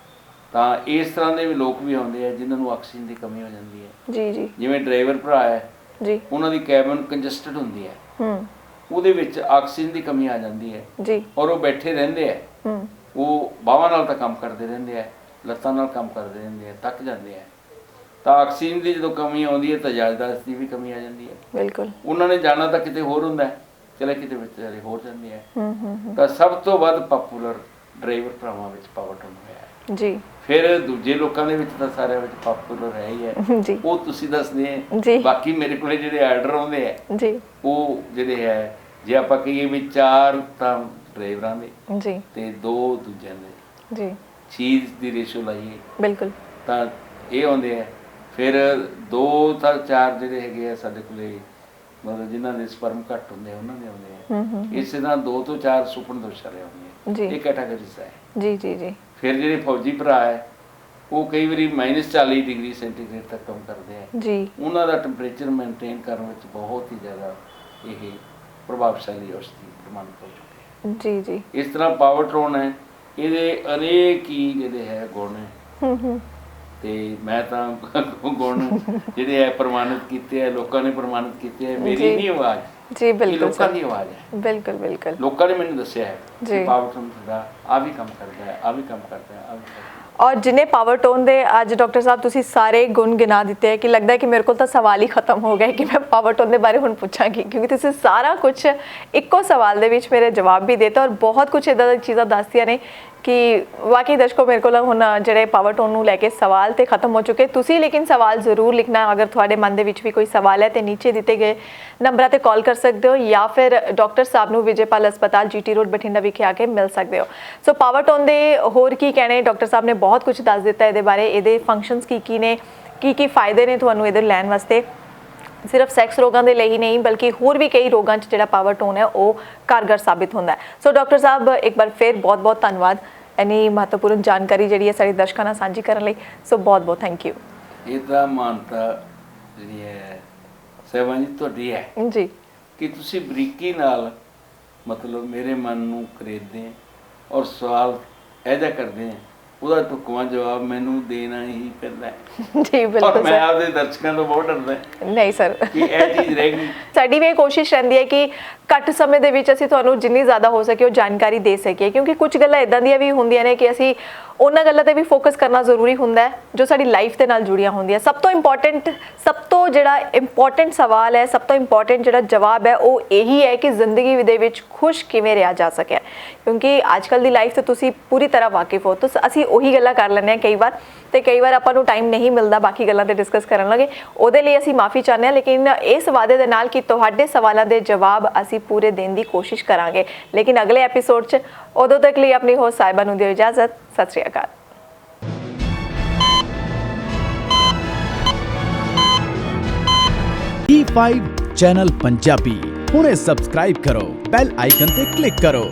ਤਾਂ ਇਸ ਤਰ੍ਹਾਂ ਦੇ ਵੀ ਲੋਕ ਵੀ ਆਉਂਦੇ ਆ ਜਿਨ੍ਹਾਂ ਨੂੰ ਆਕਸੀਜਨ ਦੀ ਕਮੀ ਹੋ ਜਾਂਦੀ ਹੈ। ਜੀ ਜੀ ਜਿਵੇਂ ਡਰਾਈਵਰ ਭਰਾ ਹੈ, ਜੀ ਉਹਨਾਂ ਦੀ ਕੈਬਨ ਕੰਜਸਟਡ ਹੁੰਦੀ ਹੈ, ਹੂੰ ਉਹਦੇ ਵਿੱਚ ਆਕਸੀਜਨ ਦੀ ਕਮੀ ਆ ਜਾਂਦੀ ਹੈ ਜੀ ਔਰ ਉਹ ਬੈਠੇ ਰਹਿੰਦੇ ਆ। ਹੂੰ ਉਹ ਬਾਹਾਂ ਨਾਲ ਤਾਂ ਕੰਮ ਕਰਦੇ ਰਹਿੰਦੇ ਆ, ਲੱਤਾਂ ਨਾਲ ਕੰਮ ਕਰਦੇ ਰਹਿੰਦੇ ਆ, ਥੱਕ ਜਾਂਦੇ ਆ। ਤਾਂ ਆਕਸੀਜਨ ਦੀ ਜਦੋਂ ਕਮੀ ਆਉਂਦੀ ਹੈ ਤਾਂ ਯਾਦਦਾਸ਼ਤ ਦੀ ਵੀ ਕਮੀ ਆ ਜਾਂਦੀ ਹੈ। ਬਿਲਕੁਲ ਉਹਨਾਂ ਨੇ ਜਾਣਾ ਤਾਂ ਕਿਤੇ ਹੋਰ ਹੁੰਦਾ ਹੈ, ਚਲੇ ਕਿਤੇ ਵਿਚਾਰੇ ਹੋਰ ਜਾਂਦੇ ਆ। ਹੂੰ ਤਾਂ ਸਭ ਤੋਂ ਵੱਧ ਪਾਪੂਲਰ ਡਰਾਈਵਰ ਭਰਾਵਾਂ ਵਿੱਚ ਪਾਵਰਟੋਨ ਹੋਇਆ ਹੈ। ਜੀ ਫਿਰ ਦੂਜੇ ਲੋਕਾਂ ਦੇ ਵਿੱਚ ਤਾਂ ਸਾਰਿਆਂ ਵਿੱਚ ਪਾਪੂਲਰ ਹੈ ਹੀ ਹੈ, ਜੀ ਉਹ ਤੁਸੀਂ ਦੱਸਦੇ ਜੀ। ਆ। ਬਾਕੀ ਮੇਰੇ ਕੋਲੇ ਜਿਹੜੇ ਆਰਡਰ ਆਉਂਦੇ ਆ ਜੀ ਉਹ ਜਿਹੜੇ ਹੈ, ਜੇ ਆਪਾਂ ਕਹੀਏ ਵੀ 4 ਤਾਂ ਡਰਾਈਵਰਾਂ ਦੇ ਜੀ ਤੇ 2 ਦੂਜਿਆਂ ਦੇ, ਜੀ 6 ਦੀ ਰੇਸ਼ੋ ਲਾਈਏ ਬਿਲਕੁਲ ਤਾਂ ਇਹ ਆਉਂਦੇ ਆ। ਫਿਰ 2 ਤਾਂ 4 ਜਿਹੜੇ ਹੈਗੇ ਆ ਸਾਡੇ ਕੋਲੇ ਮਤਲਬ ਜਿਨ੍ਹਾਂ ਦੇ ਸਪਰਮ ਘੱਟ ਹੁੰਦੇ ਆ ਉਹਨਾਂ ਦੇ ਆਉਂਦੇ ਆ। ਇਸੇ ਤਰ੍ਹਾਂ 2 ਤੋਂ 4 ਸੁਪਨ ਦੋਸ਼ ਵਾਲੇ ਆਉਂਦੇ ਆ। ਜੀ ਇਹ ਕੈਟਾਗਰੀਜ਼ ਹੈ। ਜੀ ਜੀ ਜੀ ਫਿਰ ਜਿਹੜੇ ਫੌਜੀ ਭਰਾ ਹੈ ਉਹ ਕਈ ਵਾਰੀ -40 ਡਿਗਰੀ ਸੈਂਟੀਗ੍ਰੇਡ ਤੱਕ ਕੰਮ ਕਰਦੇ ਆ। ਜੀ ਉਹਨਾਂ ਦਾ ਟੈਂਪਰੇਚਰ ਮੇਨਟੇਨ ਕਰਨ ਵਿੱਚ ਬਹੁਤ ਹੀ ਜ਼ਿਆਦਾ ਇਹ ਪ੍ਰਭਾਵਸ਼ਾਲੀ ਔਸ਼ਧੀ ਪ੍ਰਮਾਣਿਤ ਹੋ ਚੁੱਕੀ ਹੈ। ਜੀ ਜੀ ਇਸ ਤਰ੍ਹਾਂ ਪਾਵਰਟੋਨ ਹੈ, ਇਹਦੇ ਅਨੇਕ ਹੀ ਜਿਹੜੇ ਹੈ ਗੁਣ ਹੈ। ਹੂੰ ਤੇ ਮੈਂ ਤਾਂ ਗੁਣ ਜਿਹੜੇ ਹੈ ਪ੍ਰਮਾਣਿਤ ਕੀਤੇ ਹੈ, ਲੋਕਾਂ ਨੇ ਪ੍ਰਮਾਣਿਤ ਕੀਤੇ ਹੈ। ਮੇਰੀ ਨਹੀਂ ਆਵਾਜ਼, ਜੀ ਇਹ ਬਿਲਕੁਲ ਲੋਕਾਂ ਦੀ ਆਵਾਜ਼ ਹੈ। ਬਿਲਕੁਲ ਬਿਲਕੁਲ ਲੋਕਾਂ ਨੇ ਮੈਨੂੰ ਦੱਸਿਆ ਹੈ ਜੀ। ਕਿ ਪਾਵਰਟੋਨ ਤੁਹਾਡਾ ਆ ਵੀ ਕੰਮ ਕਰਦਾ ਹੈ, ਆ ਵੀ ਕੰਮ ਕਰਦਾ ਹੈ, ਆ ਵੀ ਕਰਦਾ ਹੈ। ਔਰ ਜਿਨੇ ਪਾਵਰਟੋਨ ਦੇ ਅੱਜ ਡਾਕਟਰ ਸਾਹਿਬ ਤੁਸੀਂ ਸਾਰੇ ਗੁਣ ਗਿਣਾ ਦਿੱਤੇ ਹੈ ਕਿ ਲੱਗਦਾ ਹੈ ਕਿ ਮੇਰੇ ਕੋਲ ਤਾਂ ਸਵਾਲ ਹੀ ਖਤਮ ਹੋ ਗਿਆ ਕਿ ਮੈਂ ਪਾਵਰਟੋਨ ਦੇ ਬਾਰੇ ਹੁਣ ਪੁੱਛਾਂਗੀ, ਕਿਉਂਕਿ ਤੁਸੀਂ ਸਾਰਾ ਕੁਝ ਇੱਕੋ ਸਵਾਲ ਦੇ ਵਿੱਚ ਮੇਰੇ ਜਵਾਬ ਵੀ ਦਿੱਤਾ ਔਰ ਬਹੁਤ ਕੁਝ ਇਦਾਂ ਦੀਆਂ ਚੀਜ਼ਾਂ ਦੱਸਦੀਆਂ ਨੇ कि वाकई दर्शकों मेरे को हुण ਜਿਹੜੇ ਪਾਵਰ ਟੋਨ ਨੂੰ ਲੈ ਕੇ ਸਵਾਲ ਤੇ ਖਤਮ ਹੋ ਚੁੱਕੇ ਤੁਸੀਂ ਲੇਕਿਨ ਸਵਾਲ ਜ਼ਰੂਰ ਲਿਖਣਾ ਅਗਰ ਤੁਹਾਡੇ ਮਨ ਦੇ ਵਿੱਚ ਵੀ ਕੋਈ ਸਵਾਲ ਹੈ ਤੇ ਨੀਚੇ ਦਿੱਤੇ ਗਏ ਨੰਬਰਾਂ ਤੇ ਕਾਲ ਕਰ ਸਕਦੇ ਹੋ ਜਾਂ ਫਿਰ ਡਾਕਟਰ ਸਾਹਿਬ ਨੂੰ ਵਿਜੇਪਾਲ ਹਸਪਤਾਲ ਜੀਟੀ ਰੋਡ ਬਠਿੰਡਾ ਵਿਖੇ ਆ ਕੇ ਮਿਲ ਸਕਦੇ ਹੋ ਸੋ ਪਾਵਰ ਟੋਨ ਦੇ ਹੋਰ ਕੀ ਕਹਿਣੇ ਡਾਕਟਰ ਸਾਹਿਬ ਨੇ ਬਹੁਤ ਕੁਝ ਦੱਸ ਦਿੱਤਾ ਇਹਦੇ ਬਾਰੇ ਇਹਦੇ ਫੰਕਸ਼ਨਸ ਕੀ ਨੇ ਕੀ ਫਾਇਦੇ ਨੇ ਤੁਹਾਨੂੰ ਇਹਦੇ ਲੈਣ ਵਾਸਤੇ ਸਿਰਫ ਸੈਕਸ ਰੋਗਾਂ ਦੇ ਲਈ ਹੀ ਨਹੀਂ ਬਲਕਿ ਹੋਰ ਵੀ ਕਈ ਰੋਗਾਂ 'ਚ ਜਿਹੜਾ ਪਾਵਰ ਟੋਨ ਹੈ ਉਹ ਕਾਰਗਰ ਸਾਬਿਤ ਹੁੰਦਾ ਹੈ ਸੋ ਡਾਕਟਰ ਸਾਹਿਬ ਇੱਕ ਵਾਰ ਫਿਰ ਬਹੁਤ ਧੰਨਵਾਦ ਇੰਨੀ ਮਹੱਤਵਪੂਰਨ ਜਾਣਕਾਰੀ ਜਿਹੜੀ ਹੈ ਸਾਡੇ ਦਰਸ਼ਕਾਂ ਨਾਲ ਸਾਂਝੀ ਕਰਨ ਲਈ ਸੋ ਬਹੁਤ ਥੈਂਕ ਯੂ ਇਹ ਤਾਂ ਮਾਨਤਾ ਜਿਹੜੀ ਹੈ ਸੇਵਾ ਜੀ ਤੁਹਾਡੀ ਹੈ ਜੀ ਕਿ ਤੁਸੀਂ ਬਰੀਕੀ ਨਾਲ ਮਤਲਬ ਮੇਰੇ ਮਨ ਨੂੰ ਖਰੀਦਦੇ ਔਰ ਸਵਾਲ ਐਦਾ ਕਰਦੇ ਆ ਉਹਦਾ ਟੁਕਵਾਂ ਜਵਾਬ ਮੈਨੂੰ ਦੇਣਾ ਹੀ ਪੈਂਦਾ ਹੈ ਜੀ ਬਿਲਕੁਲ ਮੈਂ ਆਪਦੇ ਦਰਸ਼ਕਾਂ ਤੋਂ ਬਹੁਤ ਡਰਦਾ ਨਹੀਂ ਸਰ ਕਿ ਇਹ ਚੀਜ਼ ਰਹੇਗੀ ਸਾਡੀ ਵੀ ਇਹ ਕੋਸ਼ਿਸ਼ ਰਹਿੰਦੀ ਹੈ ਕਿ ਘੱਟ ਸਮੇਂ ਦੇ ਵਿੱਚ ਅਸੀਂ ਤੁਹਾਨੂੰ ਜਿੰਨੀ ਜ਼ਿਆਦਾ ਹੋ ਸਕੇ ਉਹ ਜਾਣਕਾਰੀ ਦੇ ਸਕੀਏ ਕਿਉਂਕਿ ਕੁਝ ਗੱਲਾਂ ਇਦਾਂ ਦੀਆਂ ਵੀ ਹੁੰਦੀਆਂ ਨੇ ਕਿ ਅਸੀਂ ਉਹਨਾਂ ਗੱਲਾਂ ਤੇ ਵੀ ਫੋਕਸ ਕਰਨਾ ਜ਼ਰੂਰੀ ਹੁੰਦਾ ਹੈ ਜੋ ਸਾਡੀ ਲਾਈਫ ਦੇ ਨਾਲ ਜੁੜੀਆਂ ਹੁੰਦੀਆਂ ਸਭ ਤੋਂ ਜਿਹੜਾ ਇੰਪੋਰਟੈਂਟ ਸਵਾਲ ਹੈ ਸਭ ਤੋਂ ਇੰਪੋਰਟੈਂਟ ਜਿਹੜਾ ਜਵਾਬ ਹੈ ਉਹ ਇਹੀ ਹੈ ਕਿ ਜ਼ਿੰਦਗੀ ਦੇ ਵਿੱਚ ਖੁਸ਼ ਕਿਵੇਂ ਰਿਹਾ ਜਾ ਸਕੇ ਕਿਉਂਕਿ ਅੱਜ ਕੱਲ੍ਹ ਦੀ ਲਾਈਫ ਤੋਂ ਤੁਸੀਂ ਪੂਰੀ ਤਰ੍ਹਾਂ ਵਾਕਿਫ ਹੋ ਤਾਂ ਅਸੀਂ ਉਹੀ ਗੱਲਾਂ ਕਰ ਲੈਂਦੇ ਹਾਂ ਕਈ ਵਾਰ ਤੇ ਕਈ ਵਾਰ ਆਪਾਂ ਨੂੰ ਟਾਈਮ ਨਹੀਂ ਮਿਲਦਾ ਬਾਕੀ ਗੱਲਾਂ ਤੇ ਡਿਸਕਸ ਕਰਨ ਲੱਗੇ ਉਹਦੇ ਲਈ ਅਸੀਂ ਮਾਫੀ ਚਾਹੁੰਦੇ ਹਾਂ ਲੇਕਿਨ ਇਸ ਵਾਅਦੇ ਦੇ ਨਾਲ ਕਿ ਤੁਹਾਡੇ ਸਵਾਲਾਂ ਦੇ ਜਵਾਬ ਅਸੀਂ ਪੂਰੇ ਦੇਣ ਦੀ ਕੋਸ਼ਿਸ਼ ਕਰਾਂਗੇ ਲੇਕਿਨ ਅਗਲੇ ਐਪੀਸੋਡ 'ਚ ਉਦੋਂ ਤੱਕ ਲਈ ਆਪਣੀ ਹੋਸਟ ਸਾਹਿਬਾ ਨੂੰ ਦਿਓ ਇਜਾਜ਼ਤ ਸਤਿ ਸ਼੍ਰੀ ਅਕਾਲ E5 ਚੈਨਲ ਪੰਜਾਬੀ ਹੁਣੇ ਸਬਸਕ੍ਰਾਈਬ ਕਰੋ ਬੈਲ ਆਈਕਨ ਤੇ ਕਲਿੱਕ ਕਰੋ